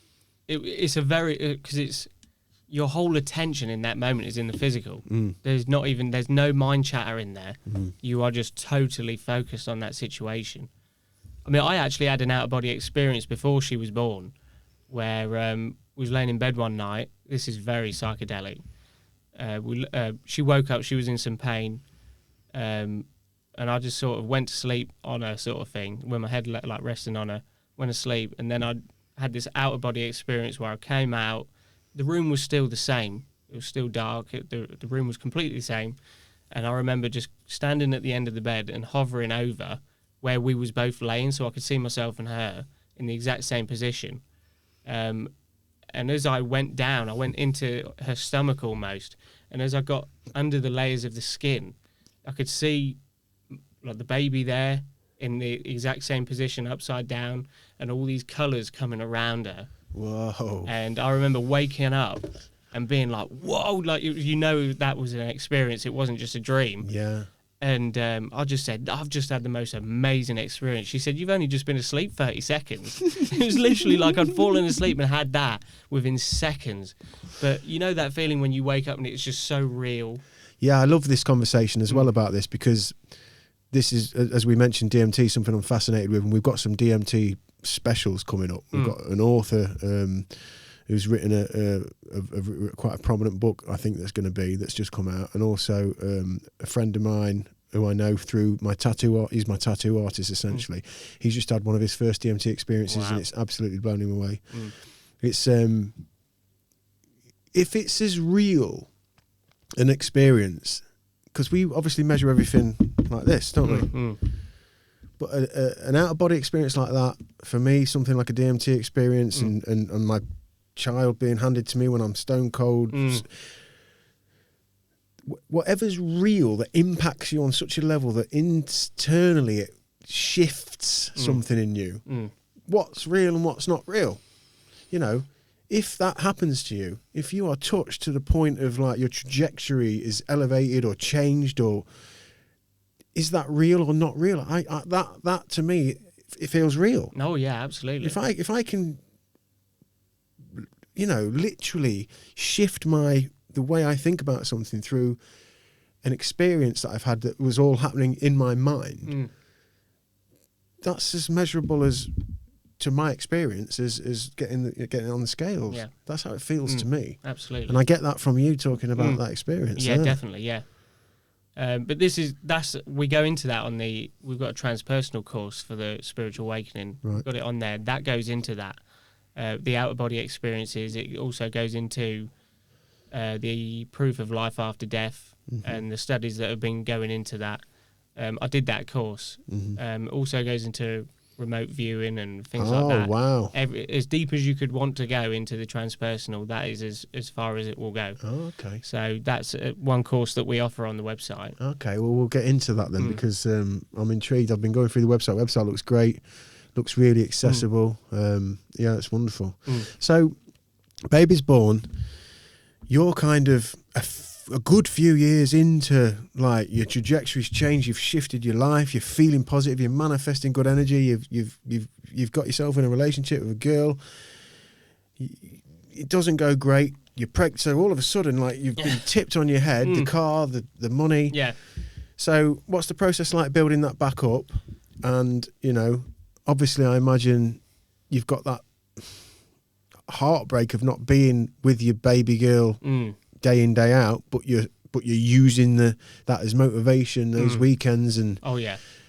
It's a very, because it's, your whole attention in that moment is in the physical. There's no mind chatter in there. You are just totally focused on that situation. I mean, I actually had an out-of-body experience before she was born, where we was laying in bed one night. This is very psychedelic. She woke up, she was in some pain, and I just sort of went to sleep on her, sort of thing, with my head like resting on her, went to sleep, and then I had this out-of-body experience where I came out. The room was still the same. It was still dark. The room was completely the same. And I remember just standing at the end of the bed and hovering over where we was both laying, so I could see myself and her in the exact same position. And as I went down, I went into her stomach almost. And as I got under the layers of the skin, I could see like the baby there in the exact same position, upside down, and all these colours coming around her. Whoa. And I remember waking up and being like, whoa, like, that was an experience. It wasn't just a dream. Yeah. And I just said, I've just had the most amazing experience. She said, you've only just been asleep 30 seconds. It was literally like I'd fallen asleep and had that within seconds. But you know that feeling when you wake up and it's just so real? Yeah, I love this conversation as well about this, because this is, as we mentioned, DMT, something I'm fascinated with, and we've got some DMT specials coming up. We've got an author who's written a quite a prominent book, I think that's just come out, and also a friend of mine who I know through my tattoo art. He's my tattoo artist essentially. He's just had one of his first DMT experiences, and it's absolutely blown him away. It's if it's as real an experience, because we obviously measure everything like this, don't we? But an out-of-body experience like that, for me, something like a DMT experience, and my child being handed to me when I'm stone cold, whatever's real that impacts you on such a level that internally it shifts something in you. What's real and what's not real? If that happens to you, if you are touched to the point of like your trajectory is elevated or changed, or is that real or not real? That to me, it feels real. Oh yeah, absolutely. If I can, literally shift the way I think about something through an experience that I've had that was all happening in my mind, that's as measurable as, to my experience, as getting on the scales. Yeah. That's how it feels to me. Absolutely. And I get that from you talking about that experience. Yeah, definitely. Yeah. But we go into that we've got a transpersonal course for the spiritual awakening. Right. We've got it on there. That goes into that. The out-of-body experiences. It also goes into the proof of life after death and the studies that have been going into that. I did that course. Also goes into remote viewing and things like that. Oh, wow. As deep as you could want to go into the transpersonal, that is as far as it will go. Oh, okay. So that's one course that we offer on the website. Okay, well, we'll get into that then, because I'm intrigued. I've been going through the website. The website looks great. Looks really accessible. Yeah, it's wonderful. So, baby's born. You're kind of a good few years into, like, your trajectory's changed. You've shifted your life. You're feeling positive. You're manifesting good energy. You've got yourself in a relationship with a girl. It doesn't go great. You're pregnant. So all of a sudden, like, you've been tipped on your head. The car, the money. Yeah. So what's the process like building that back up? And obviously, I imagine you've got that heartbreak of not being with your baby girl day in, day out, but you're using that as motivation, those weekends, and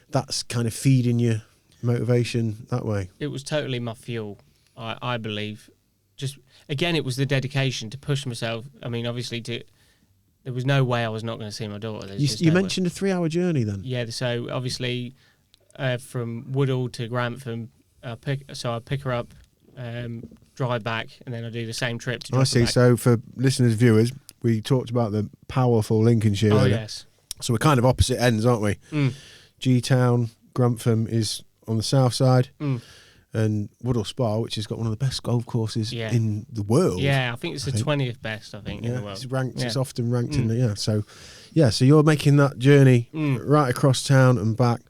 that's kind of feeding your motivation that way. It was totally my fuel, I believe. Just again, it was the dedication to push myself. I mean, obviously, there was no way I was not going to see my daughter. You mentioned a 3-hour journey then? Yeah, so obviously from Woodall to Grantham, I pick her up, drive back, and then I do the same trip to drop I her see. back. So for listeners, viewers, we talked about the powerful Lincolnshire Oh, area. yes. So we're kind of opposite ends, aren't we? G-Town, Grantham is on the south side, and Woodall Spa, which has got one of the best golf courses in the world. Yeah, I think it's the 20th best, in the world. It's ranked. Yeah. It's often ranked in the, so you're making that journey right across town and back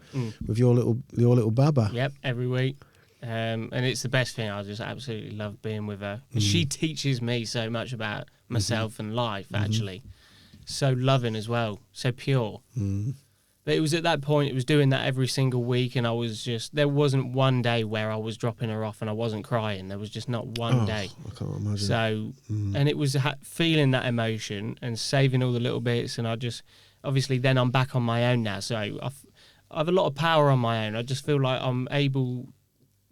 with your little baba. Yep, every week. And it's the best thing. I just absolutely love being with her. And she teaches me so much about myself and life, actually. So loving as well, so pure. But it was at that point, it was doing that every single week, and I was just, there wasn't one day where I was dropping her off and I wasn't crying. There was just not one day. I can't imagine. So, and it was feeling that emotion and saving all the little bits, and I just, obviously then I'm back on my own now, so I have a lot of power on my own. I just feel like I'm able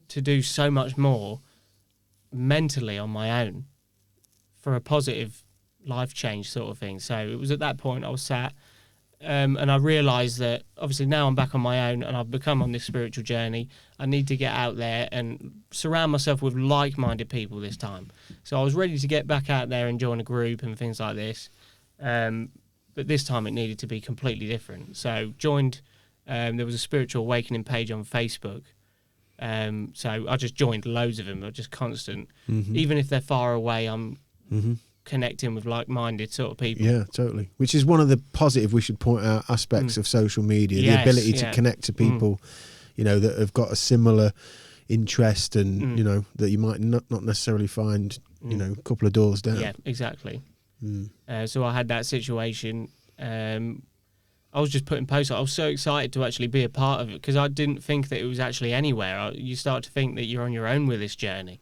to do so much more mentally on my own for a positive life change sort of thing. So it was at that point I was sat, and I realised that obviously now I'm back on my own and I've become on this spiritual journey. I need to get out there and surround myself with like-minded people this time. So I was ready to get back out there and join a group and things like this. But this time it needed to be completely different. So joined, there was a spiritual awakening page on Facebook. So I just joined loads of them. They're just constant. Even if they're far away, I'm connecting with like-minded sort of people. Yeah, totally. Which is one of the positive, we should point out, aspects of social media, Yes, the ability to connect to people, that have got a similar interest and, that you might not necessarily find, a couple of doors down. Yeah, exactly. So I had that situation. I was just putting posts. I was so excited to actually be a part of it because I didn't think that it was actually anywhere. You start to think that you're on your own with this journey.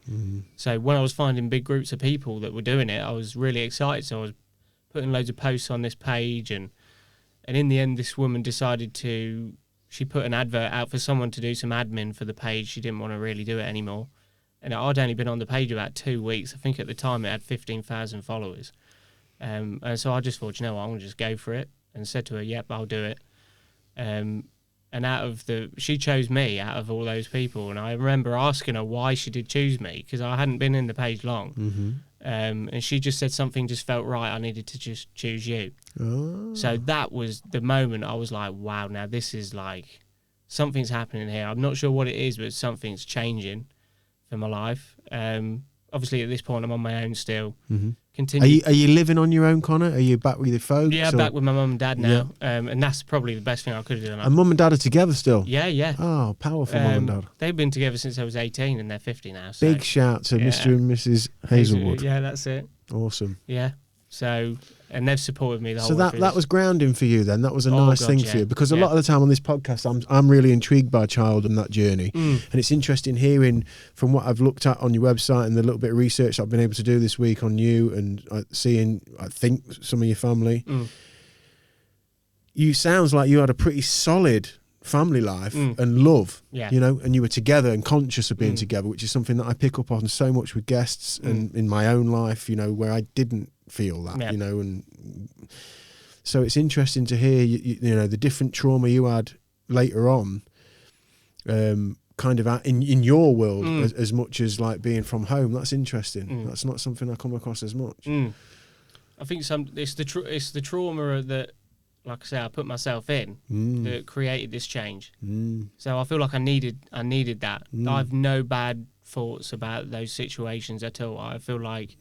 So when I was finding big groups of people that were doing it, I was really excited. So I was putting loads of posts on this page, and in the end, this woman decided she put an advert out for someone to do some admin for the page. She didn't want to really do it anymore. And I'd only been on the page about 2 weeks. I think at the time it had 15,000 followers. And so I just thought, I'm going to just go for it. And said to her, yep, I'll do it. And she chose me out of all those people. And I remember asking her why she did choose me, because I hadn't been in the page long. And she just said something just felt right. I needed to just choose you. So that was the moment I was like, wow, now this is like, something's happening here. I'm not sure what it is, but something's changing for my life. Obviously at this point I'm on my own still. Continue. Are you living on your own, Connor? Are you back with your folks? Yeah, back with my mum and dad now. And that's probably the best thing I could have done. And mum and dad are together still? Yeah. Oh, powerful mum and dad. They've been together since I was 18 and they're 50 now. So. Big shout to Mr. and Mrs. Hazelwood. Yeah, that's it. Awesome. Yeah. So, and they've supported me the whole way. So that was grounding for you then. That was a nice thing for you, because a lot of the time on this podcast, I'm really intrigued by child and that journey, and it's interesting hearing from what I've looked at on your website and the little bit of research I've been able to do this week on you and seeing, I think, some of your family. You sounds like you had a pretty solid family life and love, and you were together and conscious of being together, which is something that I pick up on so much with guests and in my own life, where I didn't feel that, and so it's interesting to hear, the different trauma you had later on, kind of in your world as much as like being from home. That's interesting. That's not something I come across as much. I think it's the trauma that, like I say, I put myself in that created this change. So I feel like I needed that. I have no bad thoughts about those situations at all. I feel like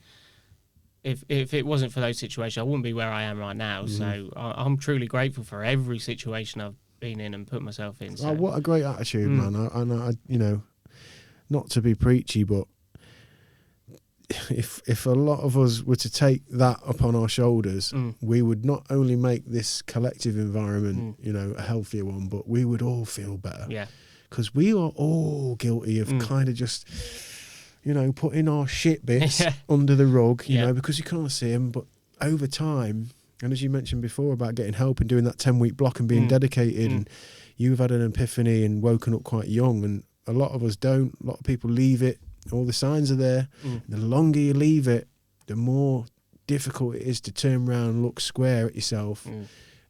if it wasn't for those situations, I wouldn't be where I am right now. So I'm truly grateful for every situation I've been in and put myself in. So. Oh, what a great attitude, man. I not to be preachy, but if a lot of us were to take that upon our shoulders, we would not only make this collective environment, a healthier one, but we would all feel better. Yeah. Because we are all guilty of kind of just, putting our shit bits under the rug, because you can't see them. But over time, and as you mentioned before about getting help and doing that 10-week block and being dedicated, and you've had an epiphany and woken up quite young, and a lot of us don't. A lot of people leave it. All the signs are there. The longer you leave it, the more difficult it is to turn around, look square at yourself,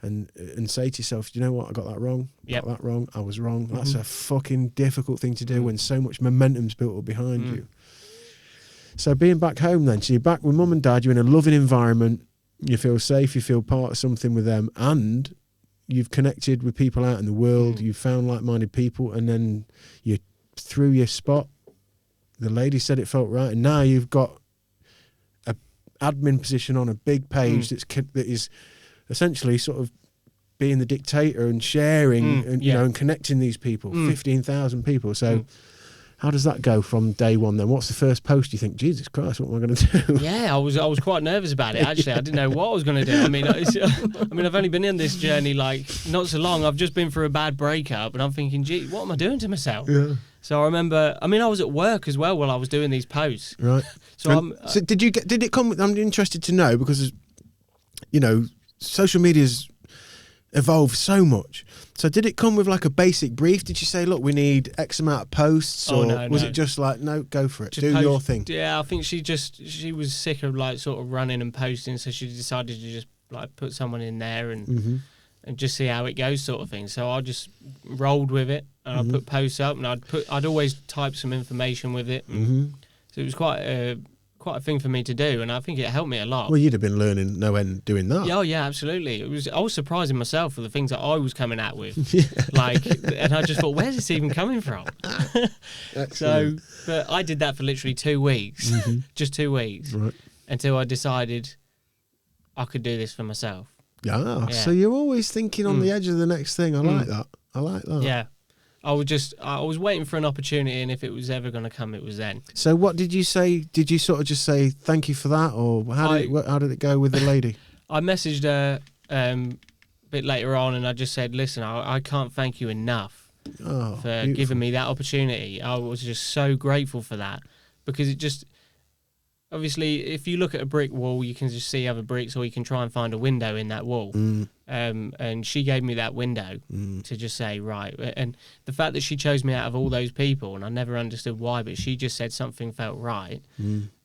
and say to yourself, you know what, I got that wrong. Yep. Got that wrong. I was wrong. That's a fucking difficult thing to do when so much momentum's built up behind you. So being back home then, so you're back with mum and dad, you're in a loving environment, you feel safe, you feel part of something with them, and you've connected with people out in the world, you've found like-minded people, and then you through your spot, the lady said it felt right, and now you've got a admin position on a big page that is essentially sort of being the dictator and sharing and you know, and connecting these people, 15,000 people. So how does that go from day one then? What's the first post you think, Jesus Christ, what am I going to do? Yeah, I was quite nervous about it, actually. I didn't know what I was going to do. I mean, I've only been in this journey like not so long. I've just been through a bad breakup and I'm thinking, gee, what am I doing to myself? Yeah. So I remember, I was at work as well while I was doing these posts. Right. So did it come, I'm interested to know because, you know, social media's evolved so much. So did it come with like a basic brief? Did you say, look, we need X amount of posts? Or was it just like, no, go for it, just do your thing? Yeah, I think she was sick of like sort of running and posting, so she decided to just like put someone in there and just see how it goes sort of thing. So I just rolled with it and I put posts up and I'd always type some information with it. So it was quite a thing for me to do, and I think it helped me a lot. Well, you'd have been learning no end doing that. Oh yeah, absolutely. I was surprising myself for the things that I was coming out with. Like, and I just thought, where's this even coming from? So, but I did that for literally 2 weeks, just 2 weeks, until I decided I could do this for myself. Yeah. So you're always thinking on the edge of the next thing. I like that. I like that. Yeah. I was waiting for an opportunity, and if it was ever going to come, it was then. So what did you say? Did you sort of just say thank you for that, or how did it go with the lady? I messaged her a bit later on, and I just said, listen, I can't thank you enough for giving me that opportunity. I was just so grateful for that, because it just, obviously, if you look at a brick wall, you can just see other bricks, or you can try and find a window in that wall. And she gave me that window to just say, right. And the fact that she chose me out of all those people, and I never understood why, but she just said something felt right.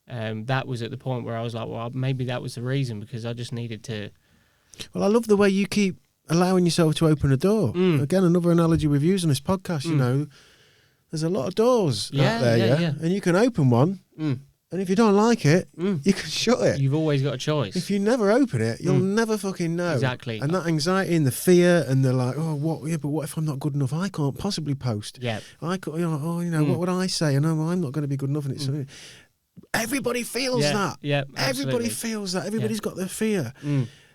That was at the point where I was like, well, maybe that was the reason, because I just needed to. Well, I love the way you keep allowing yourself to open a door. Again, another analogy we've used on this podcast, you know, there's a lot of doors out there, yeah? And you can open one. And if you don't like it, you can shut it. You've always got a choice. If you never open it, you'll never fucking know. Exactly. And that anxiety and the fear, and they're like, oh, what? Yeah, but what if I'm not good enough? I can't possibly post. Yeah. What would I say? And I'm not going to be good enough. And it's everybody feels that. Yeah. Everybody feels that. Everybody's got their fear.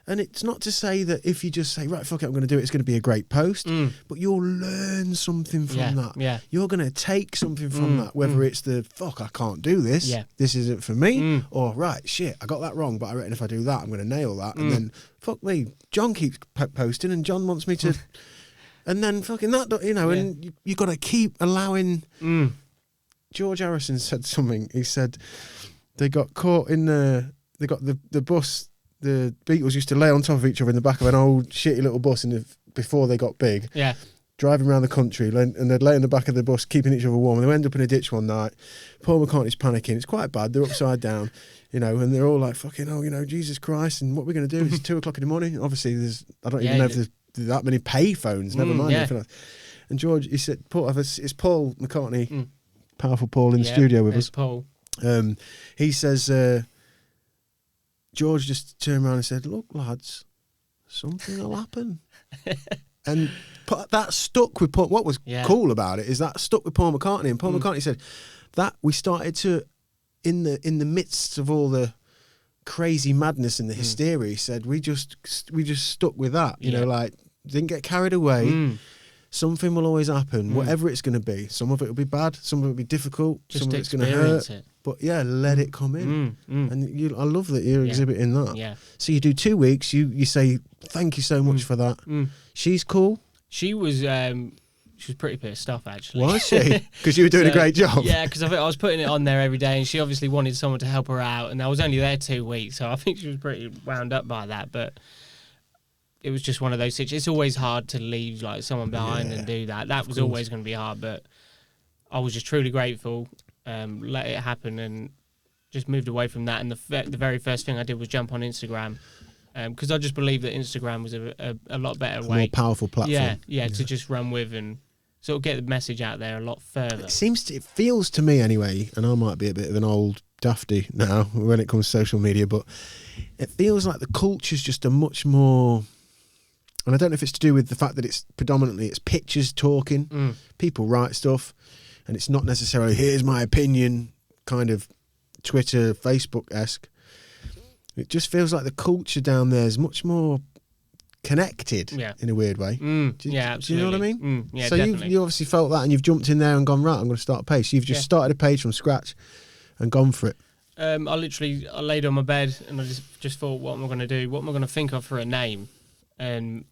And it's not to say that if you just say, right, fuck it, I'm going to do it, it's going to be a great post, but you'll learn something from that. Yeah. You're going to take something from that, whether it's the, fuck, I can't do this, this isn't for me, or, right, shit, I got that wrong, but I reckon if I do that, I'm going to nail that. And then, fuck me, John keeps posting, and John wants me to, and then fucking that, you know, and you got to keep allowing. George Harrison said something. He said they got caught in they got the bus. The Beatles used to lay on top of each other in the back of an old shitty little bus before they got big. Yeah. Driving around the country, and they'd lay in the back of the bus, keeping each other warm. And they end up in a ditch one night. Paul McCartney's panicking. It's quite bad. They're upside down, you know, and they're all like, fucking, oh, you know, Jesus Christ. And what we're going to do is 2 o'clock in the morning. Obviously, I don't even know if there's that many pay phones, never mind. Anything else. And George, he said, it's Paul McCartney, powerful Paul in the studio with us. Paul. He says, George just turned around and said, look, lads, something will happen. And that stuck with Paul. What was cool about it is that stuck with Paul McCartney. And Paul McCartney said that we started to, in the midst of all the crazy madness and the hysteria, he said, we just stuck with that. You know, like, didn't get carried away. Something will always happen, whatever it's going to be. Some of it will be bad, some of it will be difficult, some of it's going to hurt. But let it come in. And I love that you're exhibiting that. Yeah. So you do 2 weeks, you say, thank you so much for that. She's cool? She was pretty pissed off, actually. Was she? Because you were doing a great job. Yeah, because I was putting it on there every day, and she obviously wanted someone to help her out, and I was only there 2 weeks, so I think she was pretty wound up by that, but it was just one of those situations. It's always hard to leave like someone behind and do that. That was always going to be hard, but I was just truly grateful. Let it happen, and just moved away from that. And the very first thing I did was jump on Instagram, because I just believed that Instagram was a lot better way, more powerful platform. Yeah, to just run with and sort of get the message out there a lot further. It feels to me anyway, and I might be a bit of an old dafty now when it comes to social media, but it feels like the culture's just a much more, and I don't know if it's to do with the fact that it's predominantly it's pictures talking, people write stuff, and it's not necessarily here's my opinion kind of Twitter, Facebook-esque. It just feels like the culture down there is much more connected in a weird way. Absolutely. Do you know what I mean? Yeah, so definitely. you obviously felt that, and you've jumped in there and gone, right, I'm going to start a page. So you've just started a page from scratch and gone for it. I laid on my bed and I just thought, what am I going to do? What am I going to think of for a name? And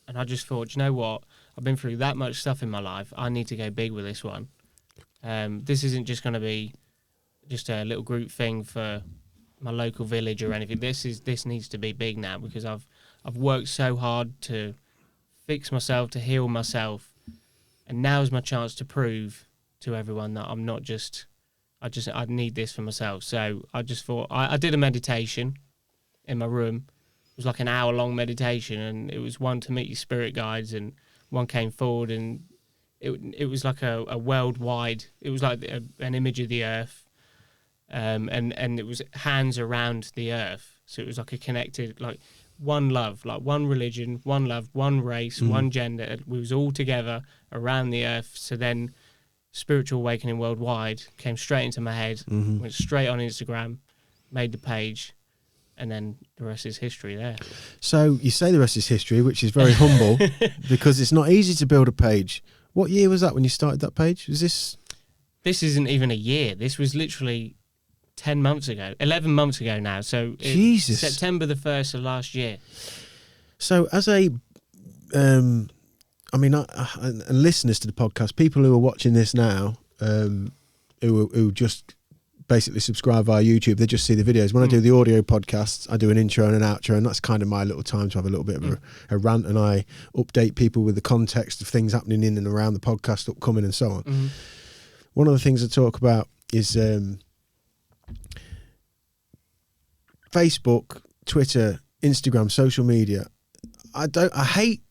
I just thought, you know what? I've been through that much stuff in my life. I need to go big with this one. This isn't just going to be just a little group thing for my local village or anything. This needs to be big now, because I've worked so hard to fix myself, to heal myself, and now's my chance to prove to everyone that I'm not just. I need this for myself. So I just thought I did a meditation in my room. It was like an hour-long meditation, and it was one to meet your spirit guides, and one came forward, and it was like a worldwide. It was like an image of the earth, and it was hands around the earth. So it was like a connected, like one love, like one religion, one love, one race, one gender. We was all together around the earth. So then Spiritual Awakening Worldwide came straight into my head, went straight on Instagram, made the page, and then the rest is history there. So you say the rest is history, which is very humble, because it's not easy to build a page. What year was that when you started that page? Was this? This isn't even a year. This was literally 10 months ago, 11 months ago now. So Jesus. September the 1st of last year. So as a, and listeners to the podcast, people who are watching this now, who just basically subscribe via YouTube, they just see the videos. When I do the audio podcasts, I do an intro and an outro, and that's kind of my little time to have a little bit of a rant, and I update people with the context of things happening in and around the podcast, upcoming and so on. One of the things I talk about is Facebook, Twitter, Instagram, social media. I hate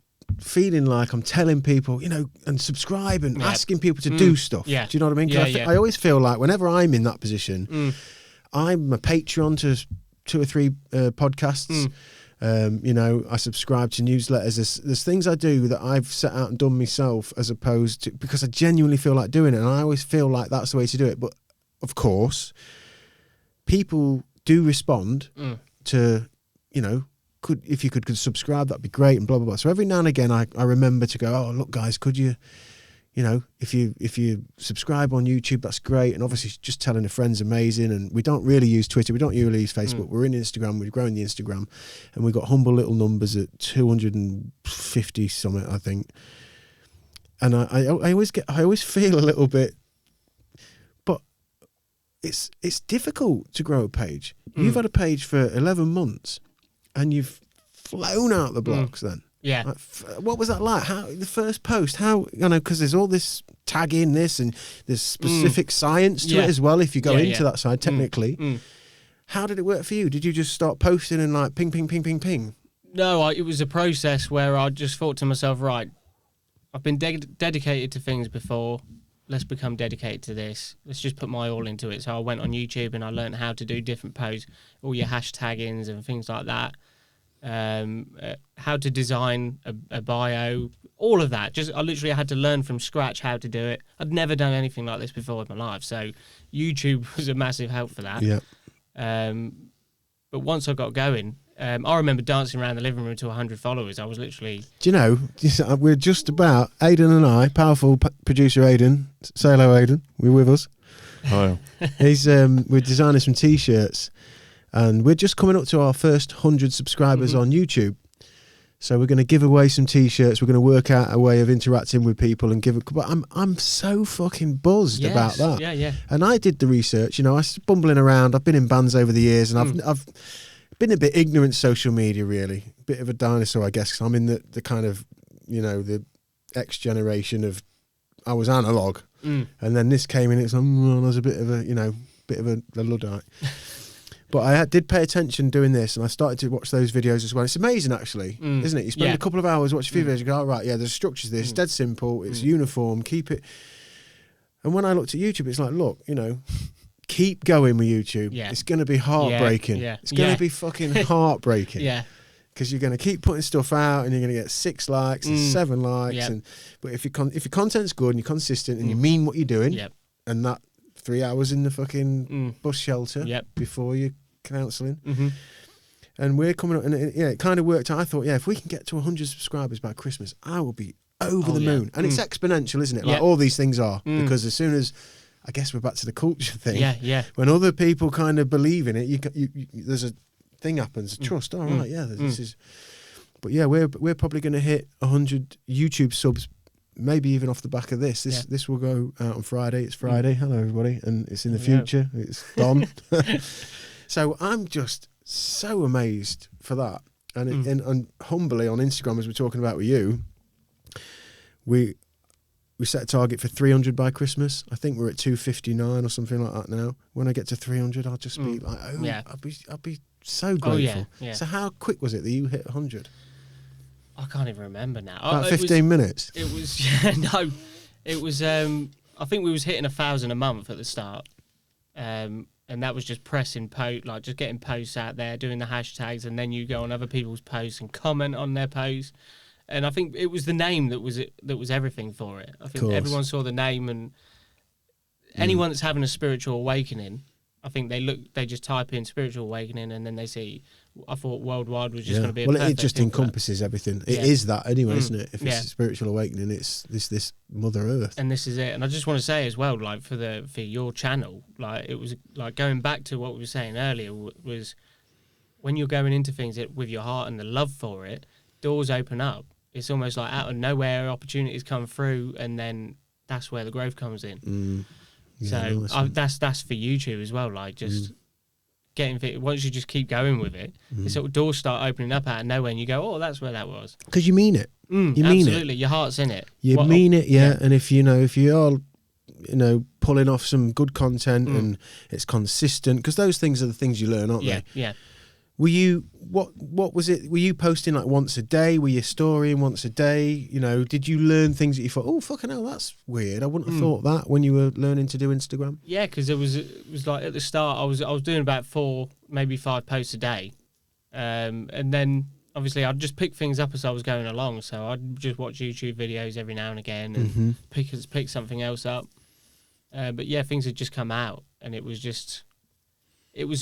feeling like I'm telling people, and subscribe and asking people to do stuff. Yeah. Do you know what I mean? 'Cause I always feel like whenever I'm in that position, I'm a Patreon to 2 or 3 podcasts. I subscribe to newsletters. There's things I do that I've set out and done myself, as opposed to, because I genuinely feel like doing it, and I always feel like that's the way to do it. But of course, people do respond to, if you could subscribe, that'd be great, and blah blah blah. So every now and again, I remember to go, oh look guys, could you, if you subscribe on YouTube, that's great. And obviously just telling a friend's amazing. And we don't really use Twitter, we don't really use Facebook. We're in Instagram, we're growing the Instagram, and we've got humble little numbers at 250 something, I think. And I always feel a little bit, but it's difficult to grow a page. You've had a page for 11 months and you've flown out the blocks then. Yeah. What was that like? How the first post? How, because there's all this tagging this, and there's specific science to it as well. If you go into that side, technically, how did it work for you? Did you just start posting and like ping, ping, ping, ping, ping? No, it was a process where I just thought to myself, right, I've been dedicated to things before. Let's become dedicated to this. Let's just put my all into it. So I went on YouTube and I learned how to do different posts, all your hashtaggings and things like that. How to design a bio, all of that. I literally had to learn from scratch how to do it. I'd never done anything like this before in my life, so YouTube was a massive help for that. Yeah. But once I got going, I remember dancing around the living room to 100 followers. I was literally... Do you know, we're just about, Aidan and I, powerful producer Aidan, say hello Aidan, we're with us. Hello. We're designing some t-shirts, and we're just coming up to our first 100 subscribers on YouTube. So we're going to give away some t-shirts. We're going to work out a way of interacting with people and give it. But I'm so fucking buzzed about that. Yeah. And I did the research. I was bumbling around. I've been in bands over the years, and I've been a bit ignorant social media, really. A bit of a dinosaur, I guess, because I'm in the kind of, the X generation of, I was analog. And then this came in, it's like, there's a bit of a, bit of a Luddite. But I did pay attention doing this, and I started to watch those videos as well. It's amazing, actually, isn't it? You spend a couple of hours watching a few videos, you go, all right, yeah, there's structures to this, it's dead simple, it's uniform, keep it. And when I looked at YouTube, it's like, look, you know, keep going with YouTube. Yeah. It's going to be heartbreaking. Yeah. It's going to be fucking heartbreaking. Yeah. Because you're going to keep putting stuff out, and you're going to get 6 likes and 7 likes. But if your content's good and you're consistent and you mean what you're doing, and that 3 hours in the fucking bus shelter before you counselling. And we're coming up, and it kind of worked out. I thought, if we can get to 100 subscribers by Christmas, I will be over the moon. And it's exponential, isn't it? Like all these things are, because as soon as, I guess we're back to the culture thing. When other people kind of believe in it, you there's a thing happens, trust. All right, this is. But we're probably going to hit 100 YouTube subs, maybe even off the back of this. This will go out on Friday. It's Friday. Hello, everybody, and it's in the future. It's done. So I'm just so amazed for that, and humbly on Instagram, as we're talking about with you, we set a target for 300 by Christmas. I think we're at 259 or something like that now. When I get to 300, I'll just be like, I'll be so grateful. So how quick was it that you hit 100? I can't even remember now. About 15 minutes. It was It was. I think we was hitting 1,000 a month at the start. And that was just pressing like just getting posts out there, doing the hashtags, and then you go on other people's posts and comment on their posts. And I think it was the name that was everything for it. I think everyone saw the name, and anyone that's having a spiritual awakening, I think they just type in spiritual awakening, and then they see. I thought worldwide was just going to be. It just encompasses everything. It is that anyway, isn't it? If it's a spiritual awakening, it's this Mother Earth. And this is it. And I just want to say as well, like for your channel, like it was like going back to what we were saying earlier, was when you're going into things with your heart and the love for it, doors open up. It's almost like out of nowhere, opportunities come through, and then that's where the growth comes in. So that's for YouTube as well. Like just getting fit. Once you just keep going with it, the sort of doors start opening up out of nowhere, and you go, "Oh, that's where that was." Because you mean it. You mean absolutely. Your heart's in it. You mean it, yeah. And if you are, pulling off some good content and it's consistent, because those things are the things you learn, aren't they? Yeah. Were you what was it? Were you posting like once a day? Were you storying once a day? Did you learn things that you thought, oh fucking hell, that's weird? I wouldn't have thought that when you were learning to do Instagram. Yeah, because it was like at the start, I was doing about 4, maybe 5 posts a day, and then obviously I'd just pick things up as I was going along. So I'd just watch YouTube videos every now and again and pick something else up. But yeah, things had just come out, and it was just. It was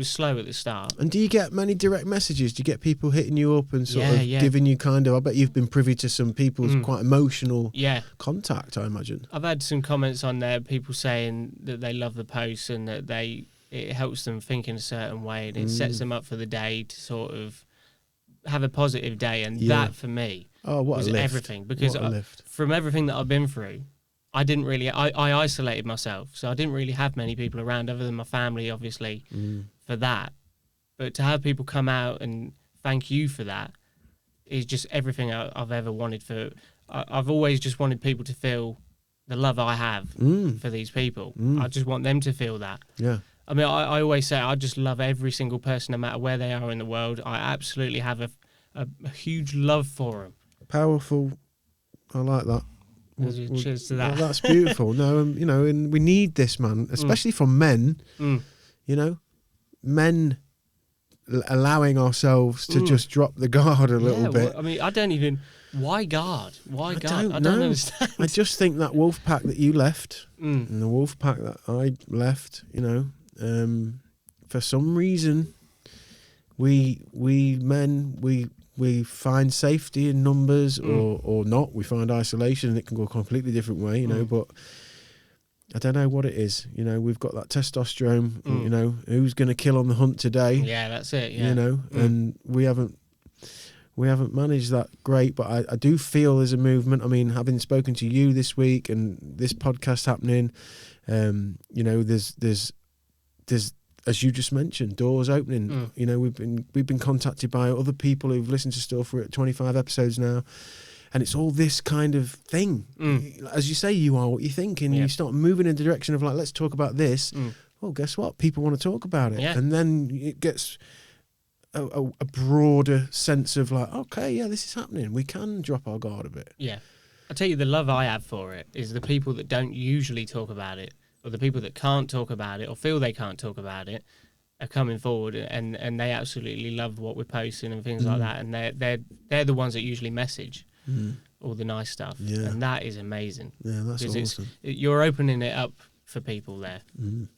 slow at the start. And do you get many direct messages? Do you get people hitting you up and sort of giving you I bet you've been privy to some people's quite emotional contact, I imagine. I've had some comments on there, people saying that they love the posts and that it helps them think in a certain way, and it sets them up for the day to sort of have a positive day. And that for me was everything. Because from everything that I've been through, I didn't really. I isolated myself, so I didn't really have many people around other than my family, obviously, for that. But to have people come out and thank you for that is just everything I've ever wanted. I've always just wanted people to feel the love I have for these people. I just want them to feel that. Yeah. I mean, I always say I just love every single person, no matter where they are in the world. I absolutely have a huge love for them. Powerful. I like that. Cheers to that. Well, that's beautiful. No, and we need this, man, especially from men. Men allowing ourselves to just drop the guard a little bit. Well, I mean, I don't even. Why guard? Why guard? I don't understand. I just think that wolf pack that you left and the wolf pack that I left, for some reason, we men we find safety in numbers or not. We find isolation, and it can go a completely different way, but I don't know what it is. We've got that testosterone, who's going to kill on the hunt today? Yeah, that's it, yeah. And we haven't managed that great, but I do feel there's a movement. I mean, having spoken to you this week and this podcast happening, there's as you just mentioned, doors opening. We've been contacted by other people who've listened to stuff. We're at 25 episodes now, and it's all this kind of thing. As you say, you are what you think, and you start moving in the direction of like, let's talk about this. well, guess what? People want to talk about it. Yeah. And then it gets a broader sense of like, okay, yeah, this is happening. We can drop our guard a bit. Yeah. I'll tell you, the love I have for it is the people that don't usually talk about it, or the people that can't talk about it or feel they can't talk about it are coming forward, and they absolutely love what we're posting and things like that. And they're the ones that usually message all the nice stuff. Yeah. And that is amazing. Yeah, that's because awesome. You're opening it up for people there.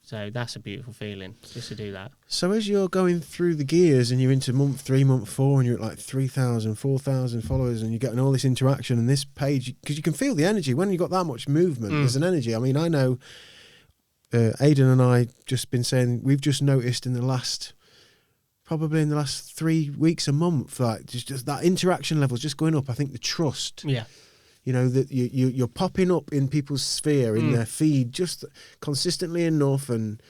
So that's a beautiful feeling just to do that. So as you're going through the gears and you're into month 3, month 4, and you're at like 3,000, 4,000 followers, and you're getting all this interaction and this page, because you can feel the energy when you've got that much movement. There's an energy. I mean, I know Aidan and I just been saying we've just noticed probably in the last 3 weeks, a month, like just that interaction level's just going up. I think the trust. Yeah. You know, that you're popping up in people's sphere, in their feed, just consistently enough, and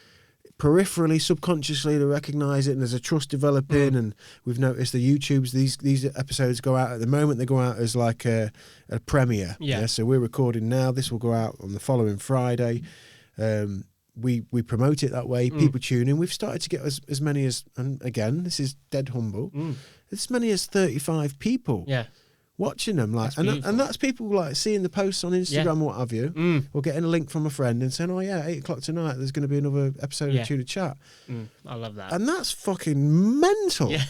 peripherally, subconsciously, to recognise it, and there's a trust developing. And we've noticed the YouTubes, these episodes go out at the moment, they go out as like a premiere. Yeah. So we're recording now, this will go out on the following Friday. We promote it that way, people tune in. We've started to get as many as, and again, this is dead humble, as many as 35 people. Yeah. Watching them, like, and that's people like seeing the posts on Instagram or what have you, or getting a link from a friend and saying, "Oh yeah, 8 o'clock tonight, there's going to be another episode of Tudor Chat." I love that. And that's fucking mental. Yeah.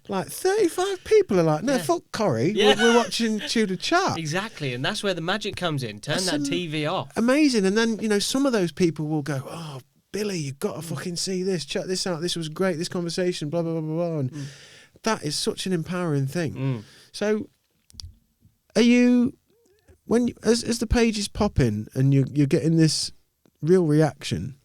Like 35 people are like, "No, fuck Corrie, we're watching Tudor Chat." Exactly, and that's where the magic comes in. Turn that TV off. Amazing. And then, you know, some of those people will go, "Oh, Billy, you've got to fucking see this. Check this out. This was great. This conversation, blah blah blah blah blah." And that is such an empowering thing. So. Are you, as the page is popping and you're getting this real reaction,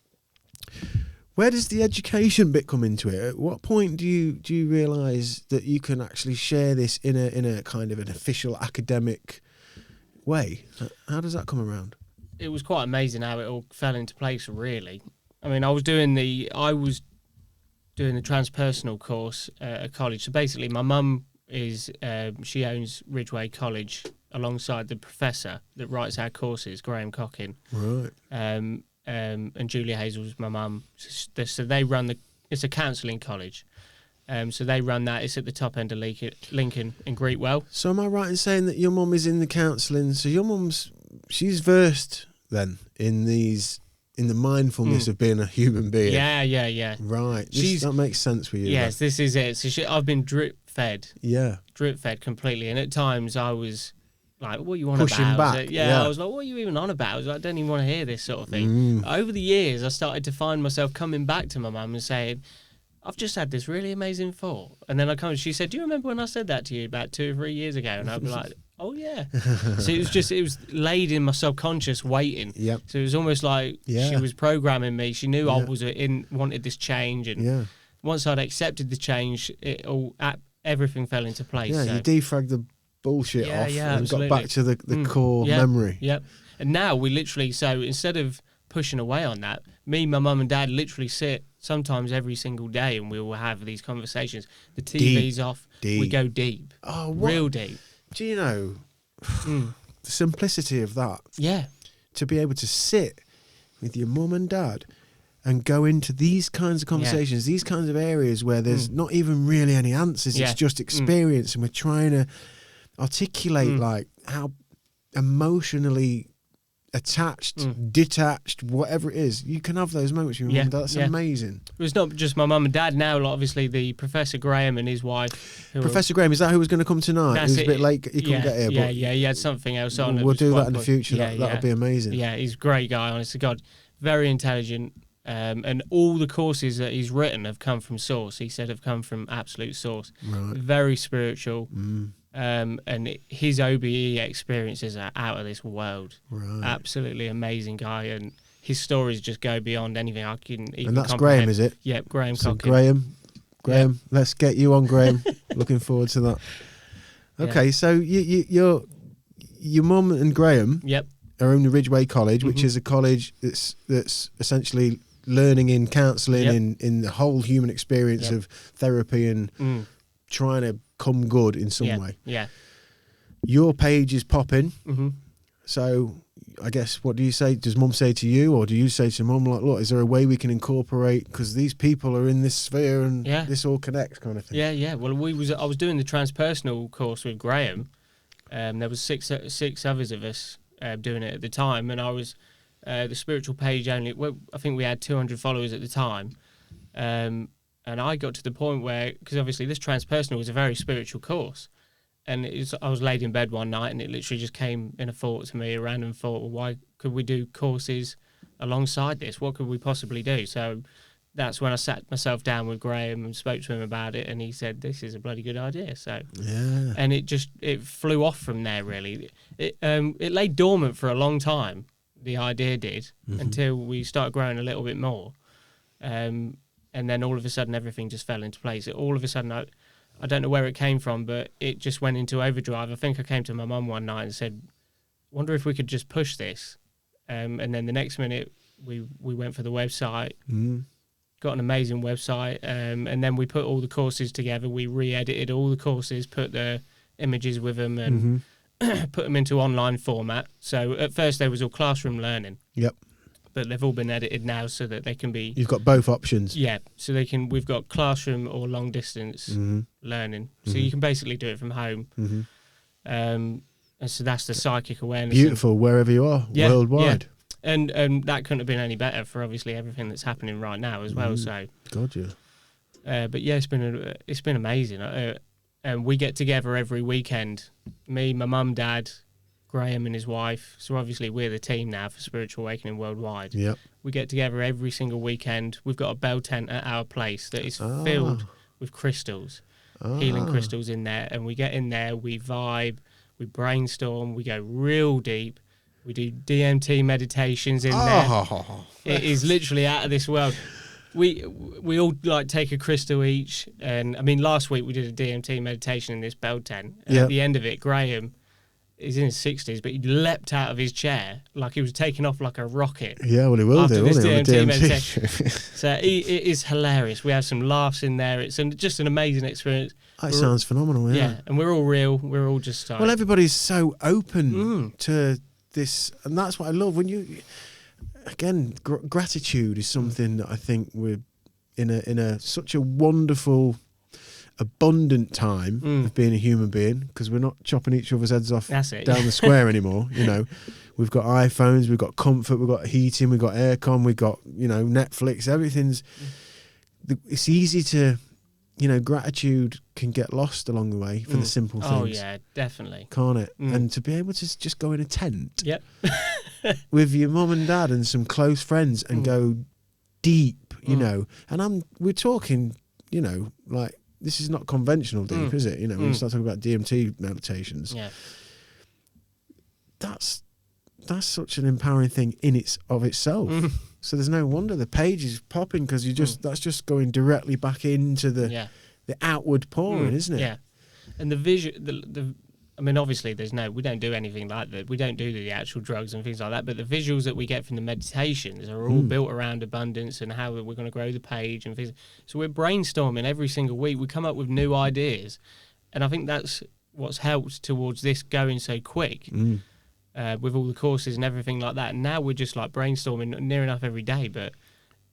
where does the education bit come into it? At what point do you realise that you can actually share this in a kind of an official academic way? How does that come around? It was quite amazing how it all fell into place, really. I mean, I was doing the Transpersonal course at college. So basically, my mum she owns Ridgeway College alongside the professor that writes our courses, Graham Cockin. Right. And Julia Hazelwood's my mum. So they run it's a counselling college. So they run that. It's at the top end of Lincoln in Greetwell. So am I right in saying that your mum is in the counselling? So your she's versed then in the mindfulness of being a human being. Yeah. Right. That makes sense for you. Yes, this is it. So I've been drip-fed. Yeah. Drip-fed completely. And at times I was like, what are you on pushing about? back. I was like, what are you even on about? I was like, I don't even want to hear this sort of thing. Over the years, I started to find myself coming back to my mum and saying, I've just had this really amazing thought. And then she said, do you remember when I said that to you about 2 or 3 years ago? And I'd be like, oh yeah. So it was laid in my subconscious waiting. Yep. So it was almost like she was programming me. She knew I was wanted this change. And once I'd accepted the change, everything fell into place. Yeah, so. You defragged the bullshit off and absolutely. got back to the core memory. Yep. And now we literally, so instead of pushing away on that, me, my mum and dad literally sit sometimes every single day and we will have these conversations. The TV's off. We go deep. Oh, what? Real deep. Do you know the simplicity of that? Yeah. To be able to sit with your mum and dad and go into these kinds of conversations, these kinds of areas where there's not even really any answers, it's just experience, and we're trying to articulate like how emotionally attached, detached, whatever it is, you can have those moments with your mum and dad. That's amazing. It's not just my mum and dad now, like obviously the Professor Graham and his wife. Professor Graham, is that who was going to come tonight? He was a bit late, he couldn't get here. But he had something else on. We'll do that in the future. That'll be amazing. Yeah, he's a great guy, honest to God. Very intelligent. And all the courses that he's written have come from source. He said have come from absolute source. Right. Very spiritual. And his OBE experiences are out of this world. Right. Absolutely amazing guy, and his stories just go beyond anything I can even And that's comprehend. Graham, is it? Yep, Graham so Cockin. Graham, let's get you on, Graham. Looking forward to that. Okay, so your mum and Graham are in the Ridgeway College, which is a college that's essentially learning in counselling, in the whole human experience of therapy and trying to come good in some way. Yeah. Your page is popping. So I guess, what do you say? Does mum say to you, or do you say to mum, like, look, is there a way we can incorporate, because these people are in this sphere and this all connects, kind of thing? Yeah. Well, I was doing the Transpersonal course with Graham. There was six others of us doing it at the time, and I was the spiritual page only. Well, I think we had 200 followers at the time, and I got to the point where, because obviously this Transpersonal was a very spiritual course. And I was laid in bed one night, and it literally just came in a thought to me, a random thought, well, why could we do courses alongside this? What could we possibly do? So that's when I sat myself down with Graham and spoke to him about it, and he said, this is a bloody good idea. So and it flew off from there, really. It lay dormant for a long time, the idea did, until we started growing a little bit more. And then all of a sudden, everything just fell into place. All of a sudden, I don't know where it came from, but it just went into overdrive. I think I came to my mum one night and said, wonder if we could just push this. And then the next minute, we went for the website, got an amazing website, and then we put all the courses together. We re-edited all the courses, put the images with them, and put them into online format. So at first, there was all classroom learning. Yep. But they've all been edited now so that they can be... You've got both options. Yeah, so we've got classroom or long distance learning. So you can basically do it from home. And so that's the psychic awareness. Beautiful, wherever you are, worldwide. Yeah. And that couldn't have been any better for obviously everything that's happening right now as well. So, God, yeah. But yeah, it's been amazing. And we get together every weekend. Me, my mum, dad, Graham and his wife. So obviously we're the team now for Spiritual Awakening Worldwide. Yep. We get together every single weekend. We've got a bell tent at our place that is filled with crystals, healing crystals in there. And we get in there, we vibe, we brainstorm, we go real deep. We do DMT meditations in there. It is literally out of this world. We all like take a crystal each. And I mean, last week we did a DMT meditation in this bell tent. And at the end of it, Graham... he's in his 60s, but he leapt out of his chair like he was taking off like a rocket. Yeah, well, he will do, won't he, on the DMT meditation. So it is hilarious. We have some laughs in there. It's just an amazing experience. That sounds phenomenal, yeah. And we're all real. We're all just... well, everybody's so open to this, and that's what I love. When you... Again, gratitude is something that I think we're in such a wonderful... abundant time of being a human being, because we're not chopping each other's heads off down the square anymore. You know, we've got iPhones, we've got comfort, we've got heating, we've got aircon, we've got, Netflix, everything's... It's easy to, gratitude can get lost along the way for the simple things. Oh, yeah, definitely. Can't it? And to be able to just go in a tent with your mum and dad and some close friends and go deep, and we're talking, like, this is not conventional deep, is it? When you start talking about DMT meditations, that's such an empowering thing in itself. So there's no wonder the page is popping, because that's just going directly back into the outward pouring, isn't it? Yeah, and the vision, I mean, obviously we don't do anything like that. We don't do the actual drugs and things like that. But the visuals that we get from the meditations are all built around abundance and how we're going to grow the page and things. So we're brainstorming every single week. We come up with new ideas. And I think that's what's helped towards this going so quick with all the courses and everything like that. And now we're just like brainstorming near enough every day. But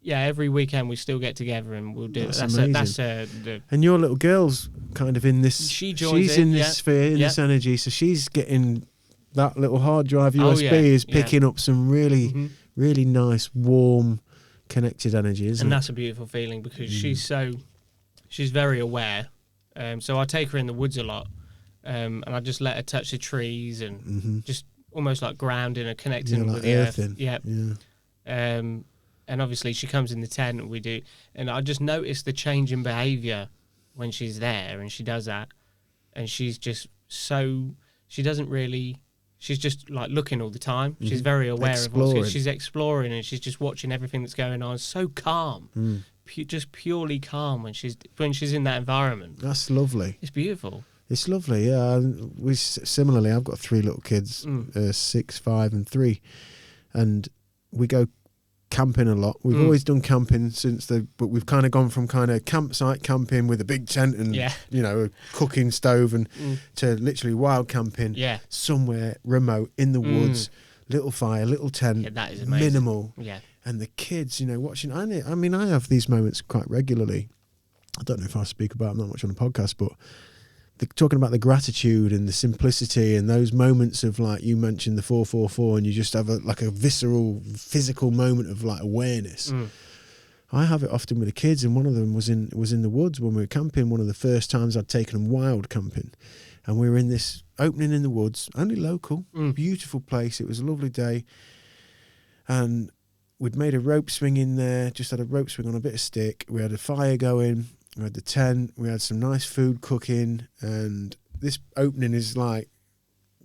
yeah, every weekend we still get together and we'll do it. That's and your little girl's kind of in this. She's in this sphere, in this energy, so she's getting that little hard drive USB is picking up some really, really nice, warm, connected energy, isn't it? And that's a beautiful feeling, because she's very aware. So I take her in the woods a lot, and I just let her touch the trees and just almost like grounding and connecting with the earth. And obviously she comes in the tent and we do, and I just notice the change in behaviour when she's there and she does that. And she's just she's just like looking all the time. She's very aware of what's she's exploring, and she's just watching everything that's going on. So calm, just purely calm when she's in that environment. That's lovely. It's beautiful. It's lovely, yeah. Similarly, I've got 3 little kids, 6, 5 and 3. And we go camping a lot. We've always done camping but we've kind of gone from kind of campsite camping with a big tent and a cooking stove and to literally wild camping somewhere remote in the woods, little fire, little tent, Yeah, that is amazing. minimal. Yeah. And the kids, you know, watching. I mean, I have these moments quite regularly. I don't know if I speak about them that much on the podcast, but talking about the gratitude and the simplicity and those moments of, like you mentioned, the 444, and you just have a visceral, physical moment of like awareness. I have it often with the kids, and one of them was in the woods when we were camping. One of the first times I'd taken them wild camping, and we were in this opening in the woods, only local, beautiful place. It was a lovely day, and we'd made a rope swing in there. Just had a rope swing on a bit of stick. We had a fire going. We had the tent. We had some nice food cooking, and this opening is like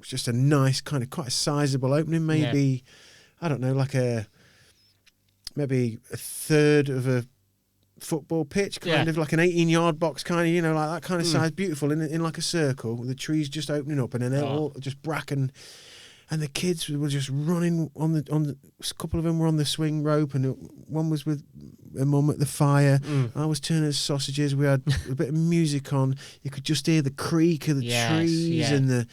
just a nice kind of quite a sizable opening. Maybe I don't know, like maybe a third of a football pitch, kind of like an 18-yard box, kind of, you know, like that kind of size, beautiful in like a circle with the trees just opening up, and then all just bracken. And the kids were just running on the. A couple of them were on the swing rope, and one was with a mum at the fire. I was turning sausages. We had a bit of music on. You could just hear the creak of the trees and the.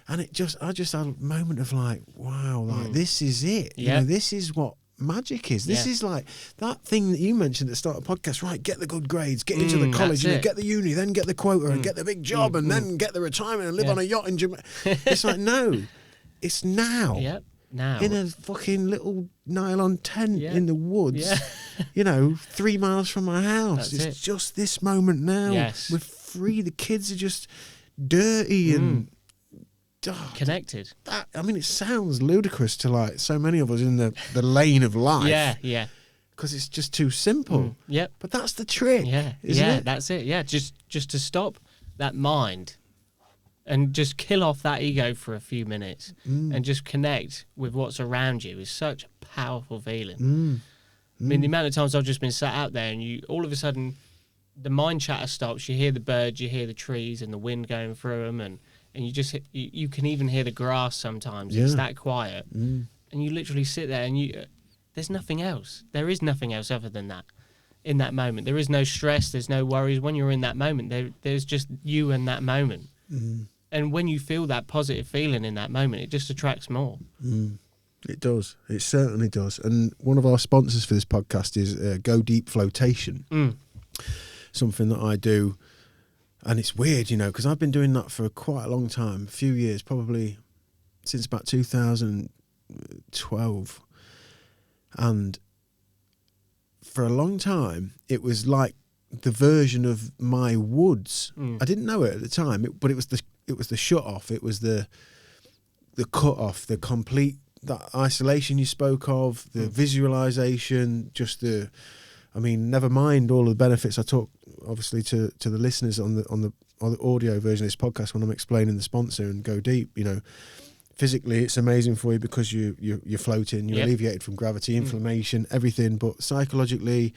And I just had a moment of like, wow, like this is it. You know, this is what magic is. This is like that thing that you mentioned at the start of the podcast. Right, get the good grades, get into the college, you know, get the uni, then get the quota, and get the big job, and then get the retirement and live on a yacht in Jamaica. It's like no. It's now. Yep. Now. In a fucking little nylon tent in the woods. Yeah. You know, 3 miles from my house. That's It's just this moment now. Yes. We're free. The kids are just dirty and connected. I mean, it sounds ludicrous to like so many of us in the lane of life. Yeah. Because it's just too simple. Yep. But that's the trick. Isn't it? That's it. Yeah. Just to stop that mind. And just kill off that ego for a few minutes and just connect with what's around you is such a powerful feeling. I mean, the amount of times I've just been sat out there and you all of a sudden the mind chatter stops. You hear the birds, you hear the trees and the wind going through them, and you just you can even hear the grass sometimes. It's that quiet. And you literally sit there and there's nothing else. There is nothing else other than that. In that moment, there is no stress, there's no worries. When you're in that moment, there's just you and that moment. And when you feel that positive feeling in that moment, it just attracts more. It does. It certainly does. And one of our sponsors for this podcast is Go Deep Flotation. Something that I do. And it's weird, you know, because I've been doing that for quite a long time, a few years, probably since about 2012. And for a long time, it was like the version of my woods. I didn't know it at the time, but it was the shut off. It was the cut off, the complete, that isolation you spoke of, the visualization, just I mean, never mind all of the benefits I talk obviously to the listeners on the audio version of this podcast when I'm explaining the sponsor and Go Deep. You know, physically it's amazing for you because you're floating, you're alleviated from gravity, inflammation, everything. But psychologically,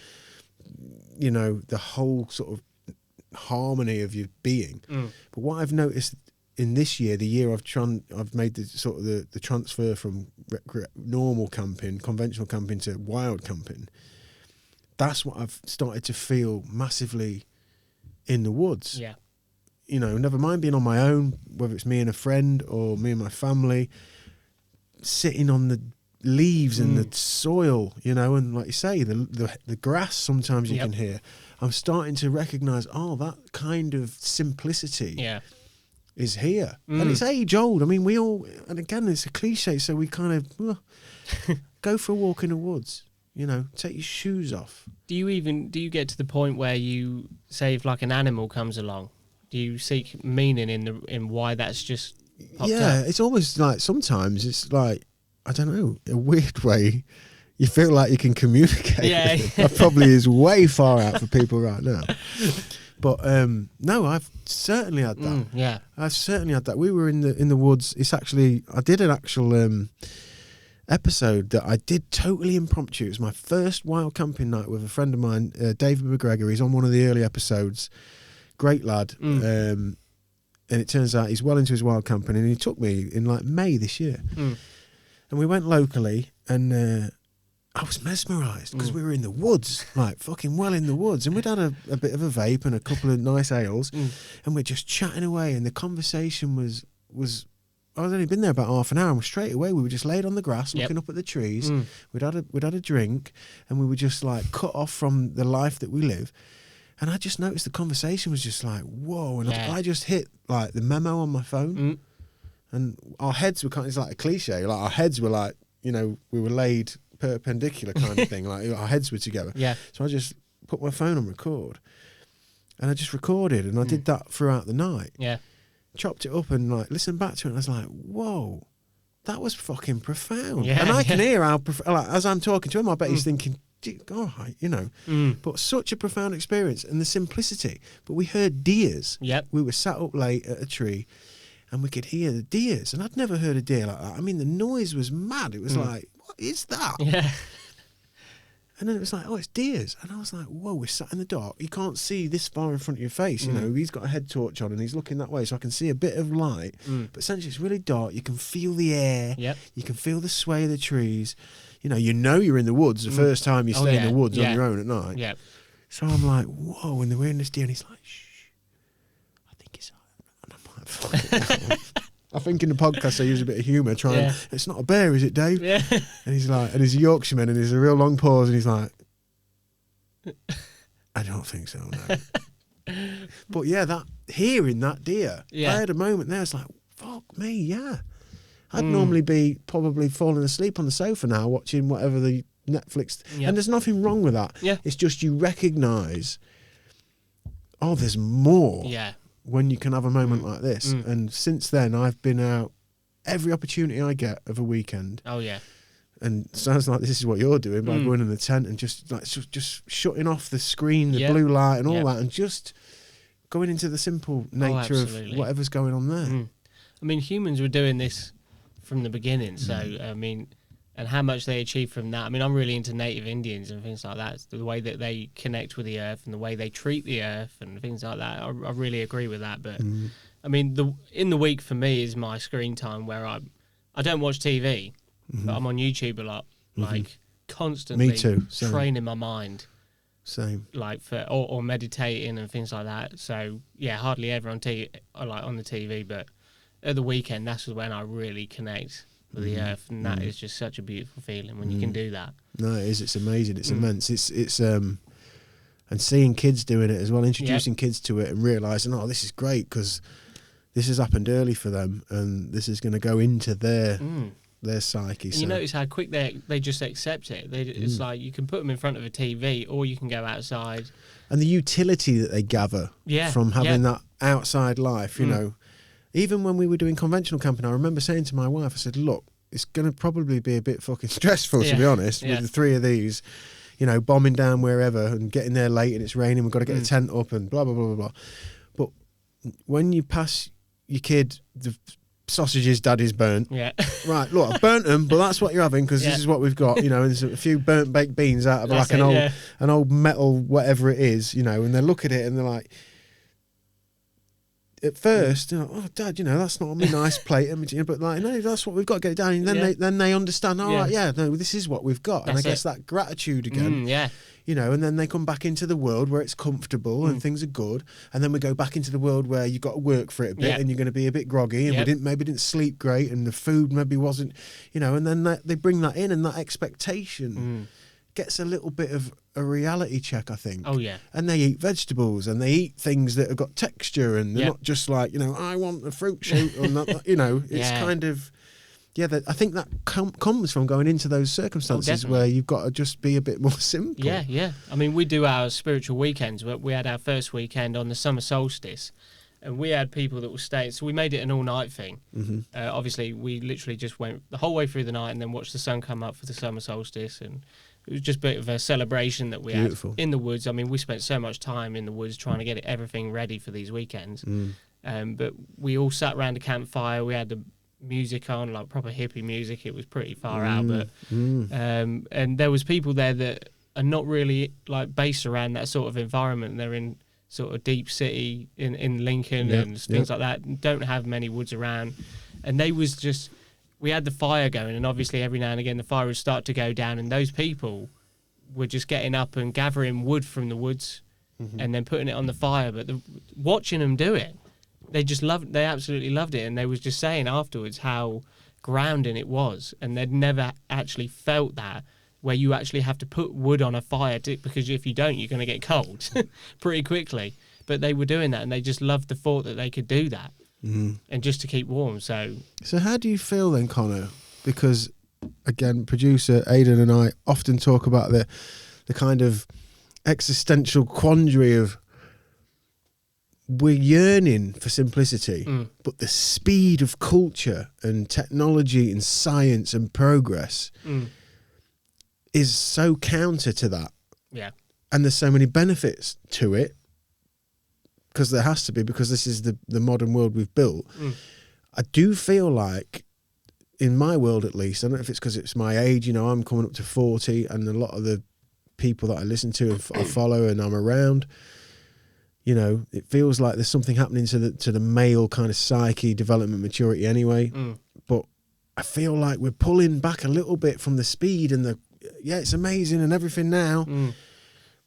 you know, the whole sort of harmony of your being. But what I've noticed in this year, the year I've made the sort of the transfer from normal camping, conventional camping to wild camping, that's what I've started to feel massively in the woods. Yeah. You know, never mind being on my own, whether it's me and a friend or me and my family, sitting on the leaves and the soil, you know, and like you say, the grass sometimes you can hear. I'm starting to recognise, that kind of simplicity is here. And it's age old. I mean, we all, and again, it's a cliche, so we kind of go for a walk in the woods, you know, take your shoes off. Do you get to the point where you say if like an animal comes along, do you seek meaning in why that's just popped up? It's almost like sometimes it's like, I don't know, a weird way you feel like you can communicate. Yeah. That probably is way far out for people right now. But no, I've certainly had that. I've certainly had that. We were in the woods. It's actually, I did an actual episode that I did totally impromptu. It was my first wild camping night with a friend of mine, David McGregor. He's on one of the early episodes. Great lad. And it turns out he's well into his wild camping, and he took me in like May this year. And we went locally, and I was mesmerised because we were in the woods, like fucking well in the woods. And we'd had a bit of a vape and a couple of nice ales, and we're just chatting away. And the conversation was only been there about half an hour, and straight away we were just laid on the grass looking up at the trees. We'd had a drink, and we were just like cut off from the life that we live. And I just noticed the conversation was just like, whoa. And I just hit like the memo on my phone. And our heads were it's like a cliche. Like our heads were like, you know, we were laid perpendicular kind of thing. Like our heads were together. Yeah. So I just put my phone on record. And I just recorded. And I did that throughout the night. Yeah. Chopped it up and like listened back to it. And I was like, whoa, that was fucking profound. Yeah, and I can hear how, like, as I'm talking to him, I bet he's thinking, all right, you know, but such a profound experience and the simplicity. But we heard deers. Yep. We were sat up late at a tree and we could hear the deers. And I'd never heard a deer like that. I mean, the noise was mad. It was like, what is that? Yeah. And then it was like, oh, it's deers. And I was like, whoa, we're sat in the dark. You can't see this far in front of your face. You know, he's got a head torch on and he's looking that way, so I can see a bit of light. But essentially, it's really dark. You can feel the air. Yep. You can feel the sway of the trees. You know you're in the woods the first time you stay in the woods on your own at night. Yep. So I'm like, whoa, and they're wearing this deer, and he's like, shh, I think it's... And I'm like, I think in the podcast I use a bit of humour, it's not a bear, is it, Dave? Yeah. And he's like, and he's a Yorkshireman, and there's a real long pause, and he's like, I don't think so, no. But yeah, hearing that deer, I had a moment there, it's like, fuck me, yeah. I'd normally be probably falling asleep on the sofa now, watching whatever the Netflix, and there's nothing wrong with that. Yeah. It's just you recognise, oh, there's more. Yeah. When you can have a moment like this. And since then, I've been out every opportunity I get of a weekend. Oh, yeah. And it sounds like this is what you're doing by going in the tent and just shutting off the screen, the blue light and all that, and just going into the simple nature of whatever's going on there. I mean, humans were doing this from the beginning, so, I mean... And how much they achieve from that. I mean, I'm really into native Indians and things like that. It's the way that they connect with the earth and the way they treat the earth and things like that. I really agree with that. But I mean, in the week for me is my screen time where I don't watch TV, but I'm on YouTube a lot, like constantly Me too. Same. training my mind. Same. Like or meditating and things like that. So yeah, hardly ever on the TV, but at the weekend, that's when I really connect with the earth, and that is just such a beautiful feeling when you can do that. No, it is. It's amazing. It's immense. It's and seeing kids doing it as well, introducing kids to it and realising, oh, this is great because this has happened early for them, and this is going to go into their psyche. So. You notice how quick they just accept it. It's like you can put them in front of a TV, or you can go outside. And the utility that they gather from having that outside life, you know. Even when we were doing conventional camping, I remember saying to my wife, I said, look, it's going to probably be a bit fucking stressful, to be honest, with the three of these, you know, bombing down wherever and getting there late and it's raining, we've got to get the tent up and blah, blah, blah, blah, blah. But when you pass your kid, the sausages daddy's burnt. Yeah. Right, look, I've burnt them, but that's what you're having because this is what we've got, you know, and there's a few burnt baked beans out of like an old metal whatever it is, you know, and they look at it and they're like, at first, you know, oh, Dad, you know, that's not on my nice plate, but like, no, that's what we've got to get it down. And then they understand, all right, no, this is what we've got. And I guess that gratitude again, you know, and then they come back into the world where it's comfortable and things are good. And then we go back into the world where you've got to work for it a bit and you're going to be a bit groggy and we maybe didn't sleep great and the food maybe wasn't, you know, and then they bring that in and that expectation gets a little bit of a reality check, I think. Oh, yeah. And they eat vegetables and they eat things that have got texture and they're not just like, you know, I want a fruit shoot or not, you know, it's kind of, I think that comes from going into those circumstances where you've got to just be a bit more simple. Yeah, yeah. I mean, we do our spiritual weekends. We had our first weekend on the summer solstice and we had people that were staying. So we made it an all-night thing. Obviously, we literally just went the whole way through the night and then watched the sun come up for the summer solstice, and it was just a bit of a celebration that we had in the woods. I mean, we spent so much time in the woods trying to get everything ready for these weekends. But we all sat around a campfire. We had the music on, like proper hippie music. It was pretty far out, but and there was people there that are not really like based around that sort of environment. They're in sort of deep city in Lincoln and things like that. Don't have many woods around, and they was just. We had the fire going, and obviously every now and again the fire would start to go down, and those people were just getting up and gathering wood from the woods and then putting it on the fire. But watching them do it they absolutely loved it, and they was just saying afterwards how grounding it was, and they'd never actually felt that, where you actually have to put wood on a fire because if you don't, you're going to get cold pretty quickly. But they were doing that, and they just loved the thought that they could do that, and just to keep warm. So how do you feel then, Connor? Because again, producer Aidan and I often talk about the kind of existential quandary of we're yearning for simplicity, but the speed of culture and technology and science and progress is so counter to that. Yeah. And there's so many benefits to it, because there has to be, because this is the modern world we've built. I do feel like, in my world at least, I don't know if it's because it's my age, you know, I'm coming up to 40, and a lot of the people that I listen to and I follow and I'm around, you know, it feels like there's something happening to the male kind of psyche, development, maturity anyway. But I feel like we're pulling back a little bit from the speed and it's amazing and everything now.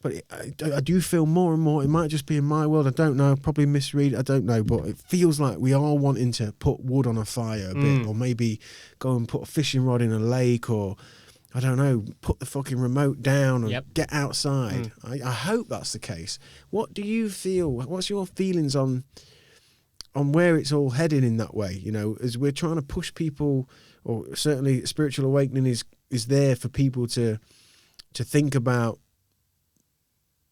But I do feel more and more, it might just be in my world, I don't know, probably misread, I don't know, but it feels like we are wanting to put wood on a fire a bit, or maybe go and put a fishing rod in a lake, or I don't know, put the fucking remote down and get outside. I hope that's the case. What do you feel? What's your feelings on where it's all heading in that way? You know, as we're trying to push people, or certainly spiritual awakening is there for people to think about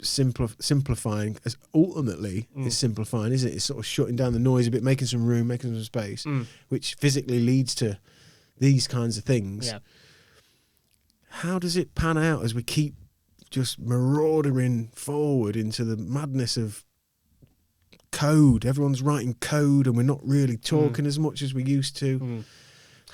simplifying, as ultimately it's simplifying, isn't it? It's sort of shutting down the noise a bit, making some room, making some space, which physically leads to these kinds of things. Yeah. How does it pan out as we keep just marauding forward into the madness of code? Everyone's writing code and we're not really talking as much as we used to.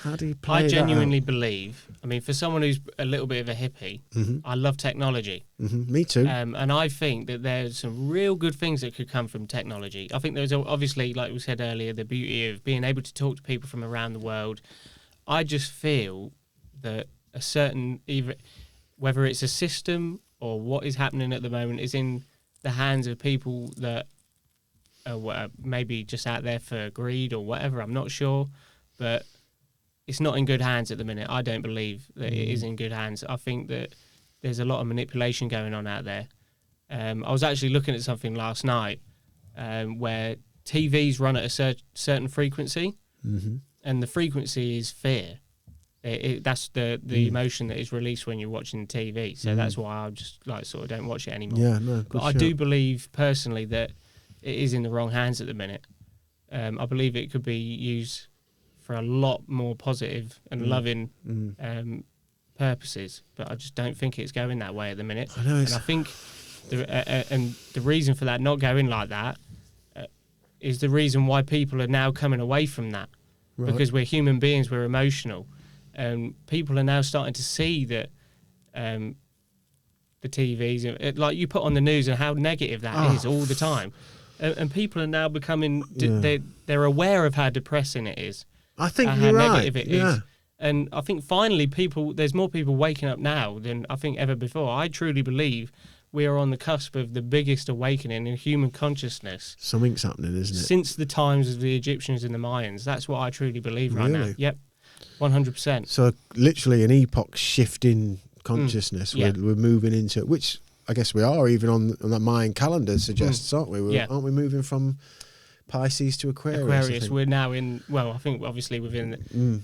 How do you play I genuinely that out? believe, I mean, for someone who's a little bit of a hippie, I love technology. Me too. And I think that there's some real good things that could come from technology. I think there's obviously, like we said earlier, the beauty of being able to talk to people from around the world. I just feel that a certain, whether it's a system or what is happening at the moment, is in the hands of people that are maybe just out there for greed or whatever. I'm not sure, but it's not in good hands at the minute. I don't believe that it is in good hands. I think that there's a lot of manipulation going on out there. I was actually looking at something last night where TVs run at a certain frequency, and the frequency is fear. That's the emotion that is released when you're watching TV. So that's why I just sort of don't watch it anymore. Yeah, no, good but I do believe personally that it is in the wrong hands at the minute. I believe it could be used for a lot more positive and loving purposes, but I just don't think it's going that way at the minute. I know, and I think the reason for that not going like that is the reason why people are now coming away from that, because we're human beings, we're emotional, and people are now starting to see that the TVs, like you put on the news, and how negative that is all the time, and people are now becoming they're aware of how depressing it is. I think how you're right. negative it is. And I think finally there's more people waking up now than I think ever before. I truly believe we are on the cusp of the biggest awakening in human consciousness. Something's happening, isn't it? Since the times of the Egyptians and the Mayans. That's what I truly believe right now. Yep, 100%. So literally an epoch shifting consciousness. We're moving into, which I guess we are even on that Mayan calendar suggests, aren't we? Aren't we moving from Pisces to Aquarius? We're now in, well, I think obviously within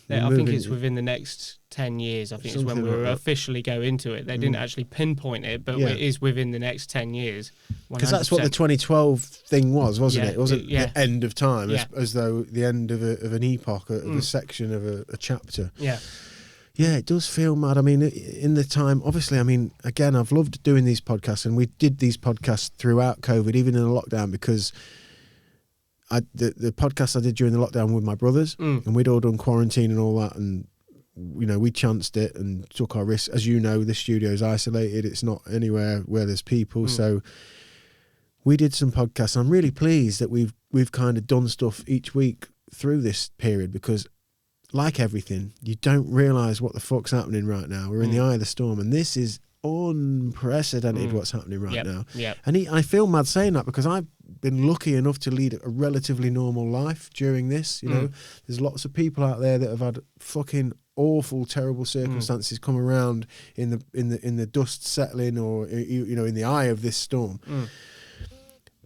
I think it's within the next 10 years. I think it's when we will officially go into it. They didn't actually pinpoint it, but it is within the next 10 years. Because that's what the 2012 thing was, wasn't it? It wasn't the end of time, as though the end of an epoch, of a section of a chapter. Yeah, it does feel mad. I mean, in the time, obviously, I mean, again, I've loved doing these podcasts, and we did these podcasts throughout COVID, even in the lockdown, because the podcast I did during the lockdown with my brothers, and we'd all done quarantine and all that, and you know, we chanced it and took our risks. As you know, the studio's isolated; it's not anywhere where there's people. So we did some podcasts. I'm really pleased that we've kind of done stuff each week through this period, because, like everything, you don't realise what the fuck's happening right now. We're in the eye of the storm, and this is unprecedented what's happening right now. Yep. And I feel mad saying that because I've been lucky enough to lead a relatively normal life during this. You know, there's lots of people out there that have had fucking awful, terrible circumstances come around in the dust settling, or you know, in the eye of this storm.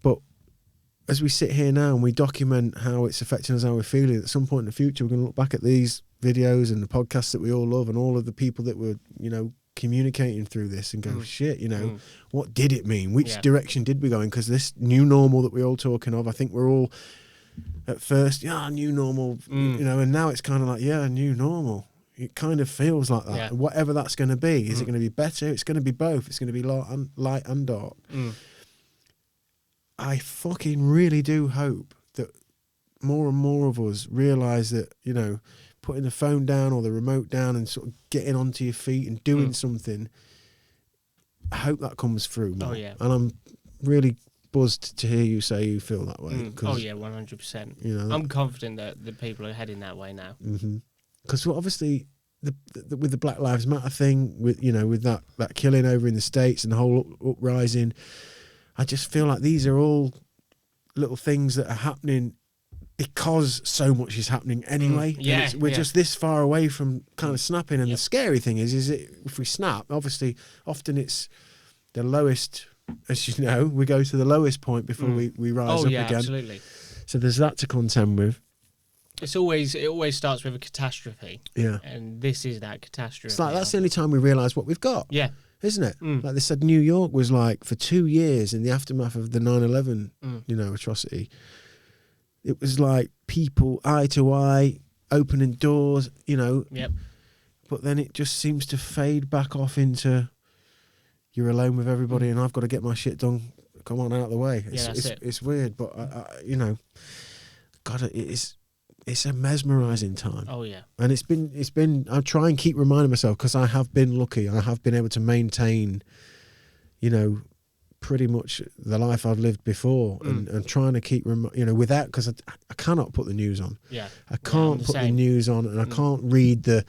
But as we sit here now and we document how it's affecting us, how we're feeling, at some point in the future, we're going to look back at these videos and the podcasts that we all love and all of the people that were, you know, communicating through this and go, shit, you know, what did it mean? Which direction did we go in? Because this new normal that we're all talking of, I think we're all at first, new normal, you know, and now it's kind of like, new normal. It kind of feels like that. Yeah. Whatever that's going to be, is it going to be better? It's going to be both. It's going to be light and dark. I fucking really do hope that more and more of us realise that, you know, putting the phone down or the remote down and sort of getting onto your feet and doing something, I hope that comes through more. Oh, yeah. And I'm really buzzed to hear you say you feel that way. 100%. You know, I'm confident that the people are heading that way now. Because obviously, with the Black Lives Matter thing, with, you know, with that killing over in the States and the whole uprising, I just feel like these are all little things that are happening because so much is happening anyway. We're just this far away from kind of snapping. And the scary thing is if we snap, obviously, often it's the lowest, as you know, we go to the lowest point before we rise up again. Absolutely. So there's that to contend with. It always starts with a catastrophe. Yeah. And this is that catastrophe. It's like that's the only time we realise what we've got. Yeah. Isn't it? Like they said, New York was like, for 2 years in the aftermath of the 9/11, you know, atrocity, it was like people eye to eye, opening doors, you know. Yep. But then it just seems to fade back off into you're alone with everybody and I've got to get my shit done. Come on, out of the way. It's weird, but I you know, God, it's a mesmerising time. Oh yeah. And it's been. I try and keep reminding myself because I have been lucky. I have been able to maintain, you know, pretty much the life I've lived before, and trying to keep, you know, without, because I cannot put the news on. Yeah. I can't put the news on, and I can't read the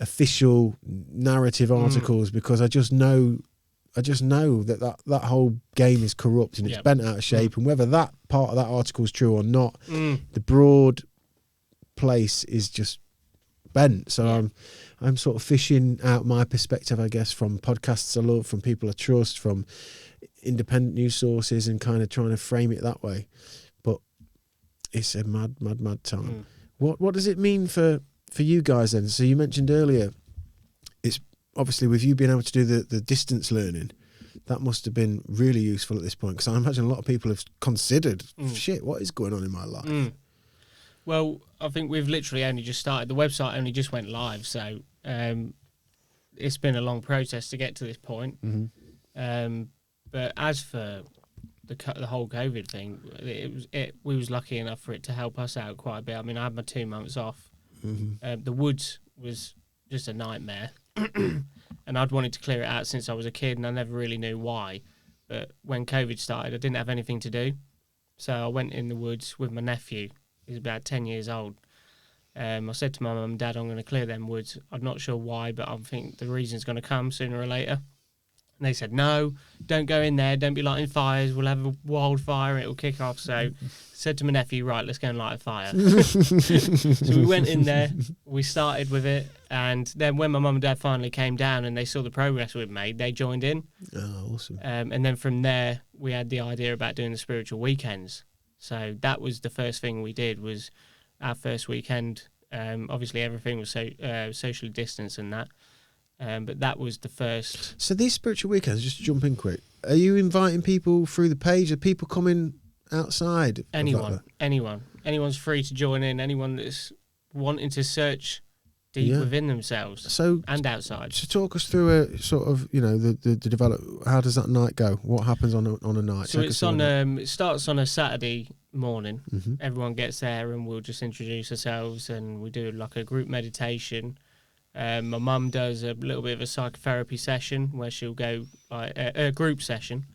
official narrative articles because I just know that whole game is corrupt and it's bent out of shape, and whether that part of that article is true or not, the broad place is just bent. So I'm sort of fishing out my perspective, I guess, from podcasts I love, from people I trust, from independent news sources, and kind of trying to frame it that way. But it's a mad time. What does it mean for you guys then? So you mentioned earlier, it's obviously with you being able to do the distance learning, that must have been really useful at this point, because I imagine a lot of people have considered, shit, what is going on in my life? Well, I think we've literally only just started. The website only just went live, so it's been a long process to get to this point. But as for the whole COVID thing, we was lucky enough for it to help us out quite a bit. I mean, I had my 2 months off. The woods was just a nightmare, and I'd wanted to clear it out since I was a kid, and I never really knew why. But when COVID started, I didn't have anything to do, so I went in the woods with my nephew. He's about 10 years old. I said to my mum and dad, I'm going to clear them woods. I'm not sure why, but I think the reason's going to come sooner or later. And they said, no, don't go in there. Don't be lighting fires. We'll have a wildfire and it'll kick off. So I said to my nephew, right, let's go and light a fire. So we went in there. We started with it. And then when my mum and dad finally came down and they saw the progress we'd made, they joined in. Oh, awesome. And then from there, we had the idea about doing the spiritual weekends. So that was the first thing we did, was our first weekend. Obviously, everything was socially distanced and that. But that was the first. So these spiritual weekends, just to jump in quick, are you inviting people through the page? Are people coming outside? Anyone's free to join in. Anyone that's wanting to search deep within themselves, and outside. So talk us through a sort of, you know, the develop. How does that night go? What happens on a night? So it's on. It starts on a Saturday morning. Everyone gets there, and we'll just introduce ourselves, and we do like a group meditation. My mum does a little bit of a psychotherapy session where she'll go like a group session.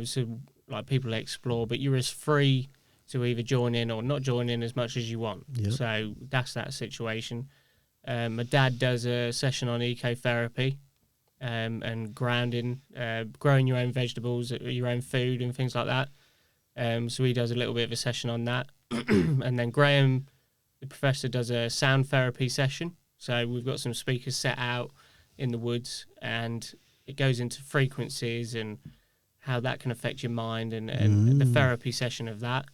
So like people explore, but you're as free to either join in or not join in as much as you want. So that's that situation. My dad does a session on ecotherapy, and grounding, growing your own vegetables, your own food and things like that. So he does a little bit of a session on that. And then Graham, the professor, does a sound therapy session. So we've got some speakers set out in the woods, and it goes into frequencies and how that can affect your mind, and the therapy session of that.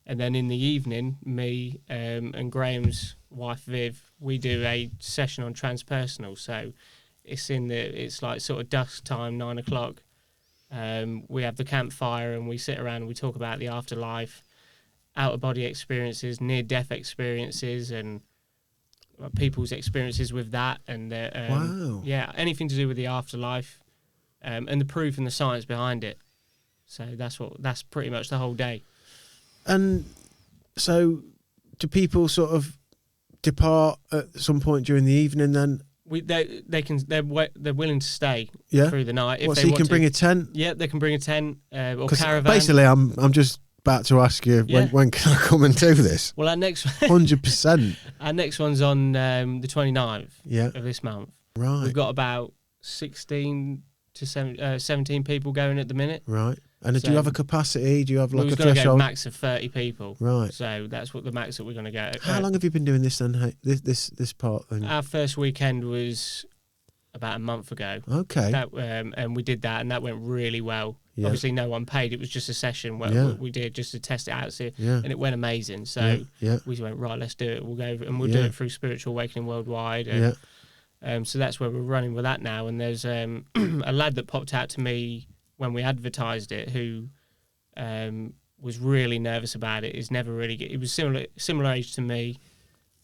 And then in the evening, me and Graham's wife Viv, we do a session on transpersonal. So it's like sort of dusk time, 9 o'clock. We have the campfire and we sit around and we talk about the afterlife, out-of-body experiences, near-death experiences, and people's experiences with that. And wow. Yeah, anything to do with the afterlife, and the proof and the science behind it. So that's pretty much the whole day. And so do people sort of depart at some point during the evening then? They're willing to stay through the night. So you can bring a tent? Yeah, they can bring a tent or caravan. Basically, I'm just about to ask you, when can I come and do this? Well, our next 100%. Our next one's on the 29th of this month. Right. We've got about 16 to 17 people going at the minute. Right. And do you have a capacity? Do you have like a threshold? We're going to go threshold? max of 30 people. Right. So that's what the max that we're going to go. How long have you been doing this then? This part then? Our first weekend was about a month ago. Okay. And we did that, and that went really well. Yeah. Obviously, no one paid. It was just a session where we did just to test it out, and it went amazing. So we went, right, let's do it. We'll go and we'll do it through Spiritual Awakening Worldwide. And, so that's where we're running with that now. And there's a lad that popped out to me when we advertised it, who was really nervous about it. He was similar age to me.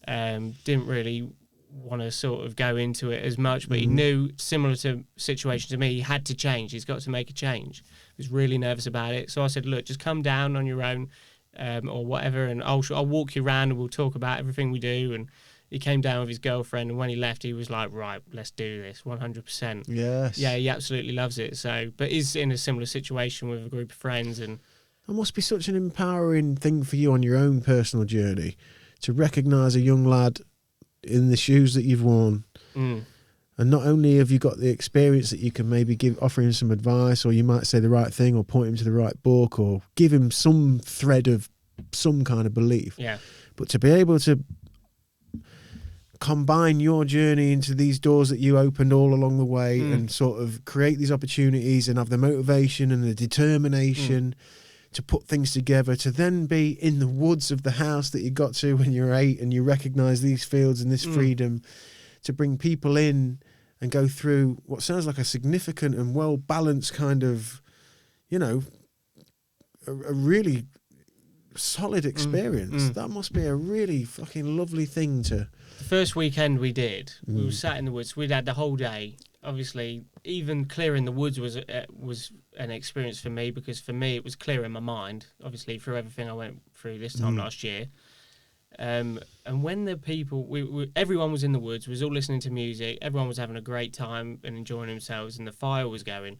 Didn't really want to sort of go into it as much, but he knew, similar to situation to me, he had to change. He's got to make a change. He was really nervous about it. So I said, look, just come down on your own, or whatever, and I'll walk you around and we'll talk about everything we do. And he came down with his girlfriend, and when he left, he was like, right, let's do this, 100%. Yes. Yeah, he absolutely loves it. So, but he's in a similar situation with a group of friends. And it must be such an empowering thing for you on your own personal journey to recognise a young lad in the shoes that you've worn. And not only have you got the experience that you can maybe offer him some advice, or you might say the right thing, or point him to the right book, or give him some thread of some kind of belief. Yeah. But to be able to combine your journey into these doors that you opened all along the way, and sort of create these opportunities and have the motivation and the determination to put things together, to then be in the woods of the house that you got to when you're 8, and you recognize these fields and this freedom, to bring people in and go through what sounds like a significant and well-balanced kind of, a really solid experience. That must be a really fucking lovely thing to... The first weekend we did, we were sat in the woods. We'd had the whole day. Obviously, even clearing the woods was an experience for me, because for me it was clearing my mind, obviously, through everything I went through this time last year. And when the people, everyone was in the woods, was all listening to music, everyone was having a great time and enjoying themselves, and the fire was going.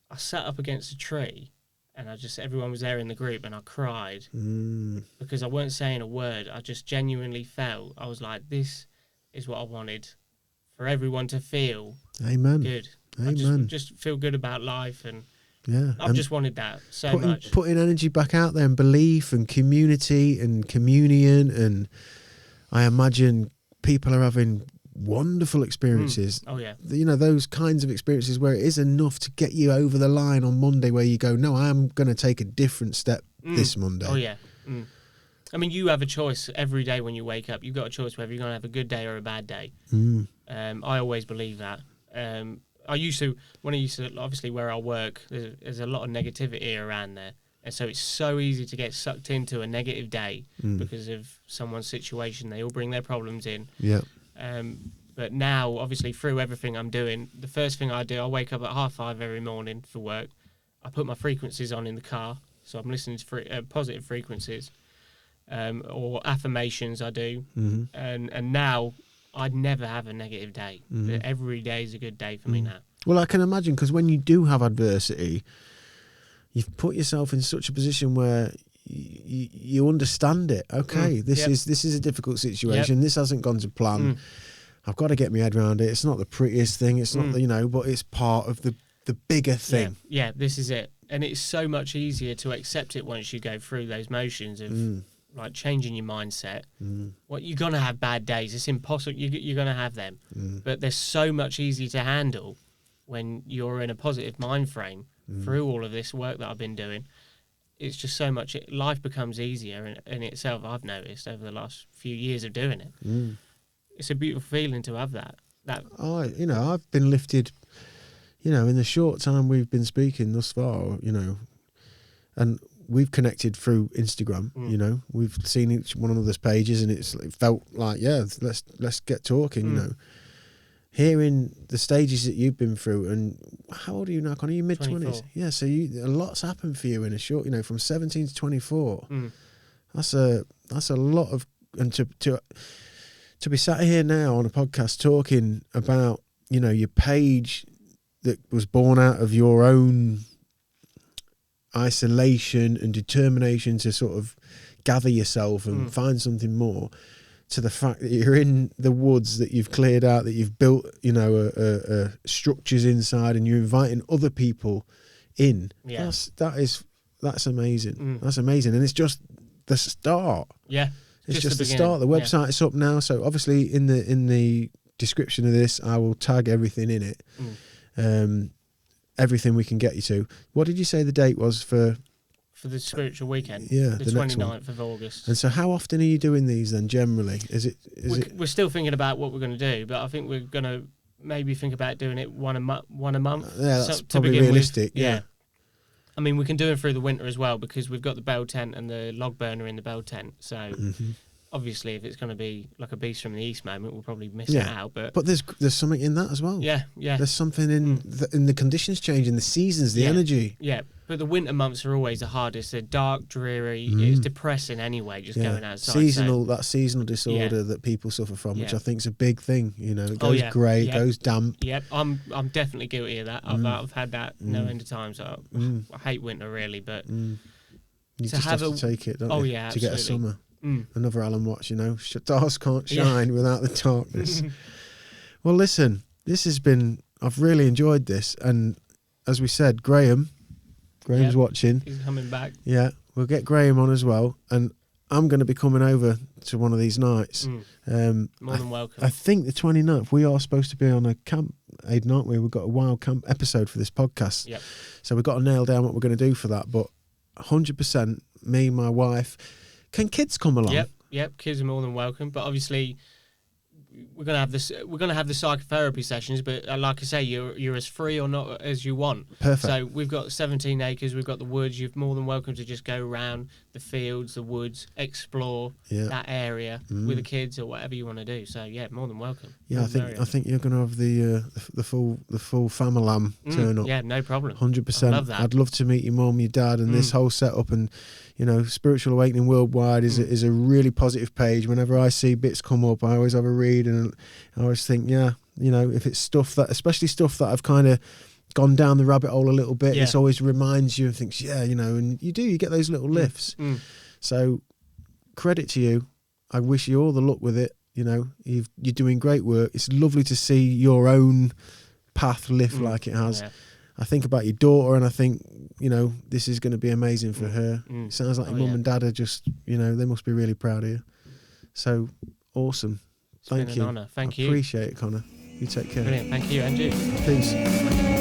I sat up against a tree, and everyone was there in the group, and I cried because I weren't saying a word. I just genuinely felt, I was like, this is what I wanted, for everyone to feel good. Amen. Just feel good about life, and I've just wanted that so much. Putting energy back out there, and belief and community and communion, and I imagine people are having wonderful experiences. Oh yeah. Those kinds of experiences where it is enough to get you over the line on Monday, where you go, no, I am going to take a different step this Monday. Oh yeah. I mean, you have a choice every day when you wake up. You've got a choice whether you're going to have a good day or a bad day. I always believe that. When I used to, obviously where I work, there's a lot of negativity around there. And so it's so easy to get sucked into a negative day because of someone's situation. They all bring their problems in. Yeah. But now, obviously, through everything I'm doing, the first thing I do, I wake up at 5:30 every morning for work. I put my frequencies on in the car, so I'm listening to positive frequencies, or affirmations I do. And now I'd never have a negative day. Every day is a good day for me now. Well, I can imagine, because when you do have adversity, you've put yourself in such a position where you understand it. Okay, this is a difficult situation. This hasn't gone to plan. I've got to get my head around it. It's not the prettiest thing. It's not the, but it's part of the bigger thing. Yeah, this is it. And it's so much easier to accept it once you go through those motions of like changing your mindset. What you're gonna have bad days. It's impossible. You're gonna have them, but they're so much easier to handle when you're in a positive mind frame through all of this work that I've been doing. It's just so much. Life becomes easier in itself. I've noticed over the last few years of doing it. It's a beautiful feeling to have that. I've been lifted. In the short time we've been speaking thus far, and we've connected through Instagram. We've seen each one another's pages, and it felt like, let's get talking. Hearing the stages that you've been through, and how old are you now, Connor? Are you mid-20s? Yeah, so a lot's happened for you in a short, from 17 to 24. That's a lot of, and to be sat here now on a podcast talking about, your page that was born out of your own isolation and determination to sort of gather yourself and find something more, to the fact that you're in the woods that you've cleared out, that you've built, structures inside, and you're inviting other people in. Yeah. That's amazing. That's amazing. And it's just the start. Yeah. It's just the start. The website's up now. So obviously in the description of this, I will tag everything in it. Everything we can get you to. What did you say the date was for the spiritual weekend? Yeah, the 29th of August. And so how often are you doing these then generally? We're still thinking about what we're going to do, but I think we're going to maybe think about doing it one a month. Yeah, that's probably realistic. Yeah. I mean, we can do it through the winter as well, because we've got the bell tent and the log burner in the bell tent. So obviously, if it's going to be like a beast from the east moment, we'll probably miss it out. But there's something in that as well. Yeah. There's something in the conditions changing, the seasons, the energy. Yeah, but the winter months are always the hardest. They're dark, dreary. It's depressing anyway, just going outside. That seasonal disorder that people suffer from, which I think is a big thing. It goes grey, it goes damp. Yep, I'm definitely guilty of that. I've had that no end of times. I hate winter really, but you just have to take it, don't you? To get a summer. Another Alan Watts, stars can't shine without the darkness. Well, listen, I've really enjoyed this, and as we said, Graham's watching. He's coming back. Yeah, we'll get Graham on as well, and I'm going to be coming over to one of these nights. More than welcome. I think the 29th, we are supposed to be on a camp, Aidan, aren't we? We've got a wild camp episode for this podcast. Yep. So we've got to nail down what we're going to do for that, but 100%, me, my wife. Can kids come along? Yep. Kids are more than welcome. But obviously, we're gonna have this. We're gonna have the psychotherapy sessions. But like I say, you're as free or not as you want. Perfect. So we've got 17 acres. We've got the woods. You're more than welcome to just go around the fields, the woods, explore that area with the kids or whatever you want to do. So more than welcome. Yeah, I think you're gonna have the full family turn up. Yeah, no problem. 100%. I love that. I'd love to meet your mum, your dad, and this whole setup. And Spiritual Awakening Worldwide is a really positive page. Whenever I see bits come up, I always have a read, and I always think, if it's stuff that, especially stuff that I've kind of gone down the rabbit hole a little bit, it always reminds you and thinks, and you get those little lifts. So credit to you. I wish you all the luck with it. You're doing great work. It's lovely to see your own path lift like it has. I think about your daughter, and I think, this is going to be amazing for her. It sounds like your mum and dad are just, they must be really proud of you. So awesome. Thank you. An honour. Thank you. Appreciate it, Connor. You take care. Brilliant. Thank you, Andrew. Peace.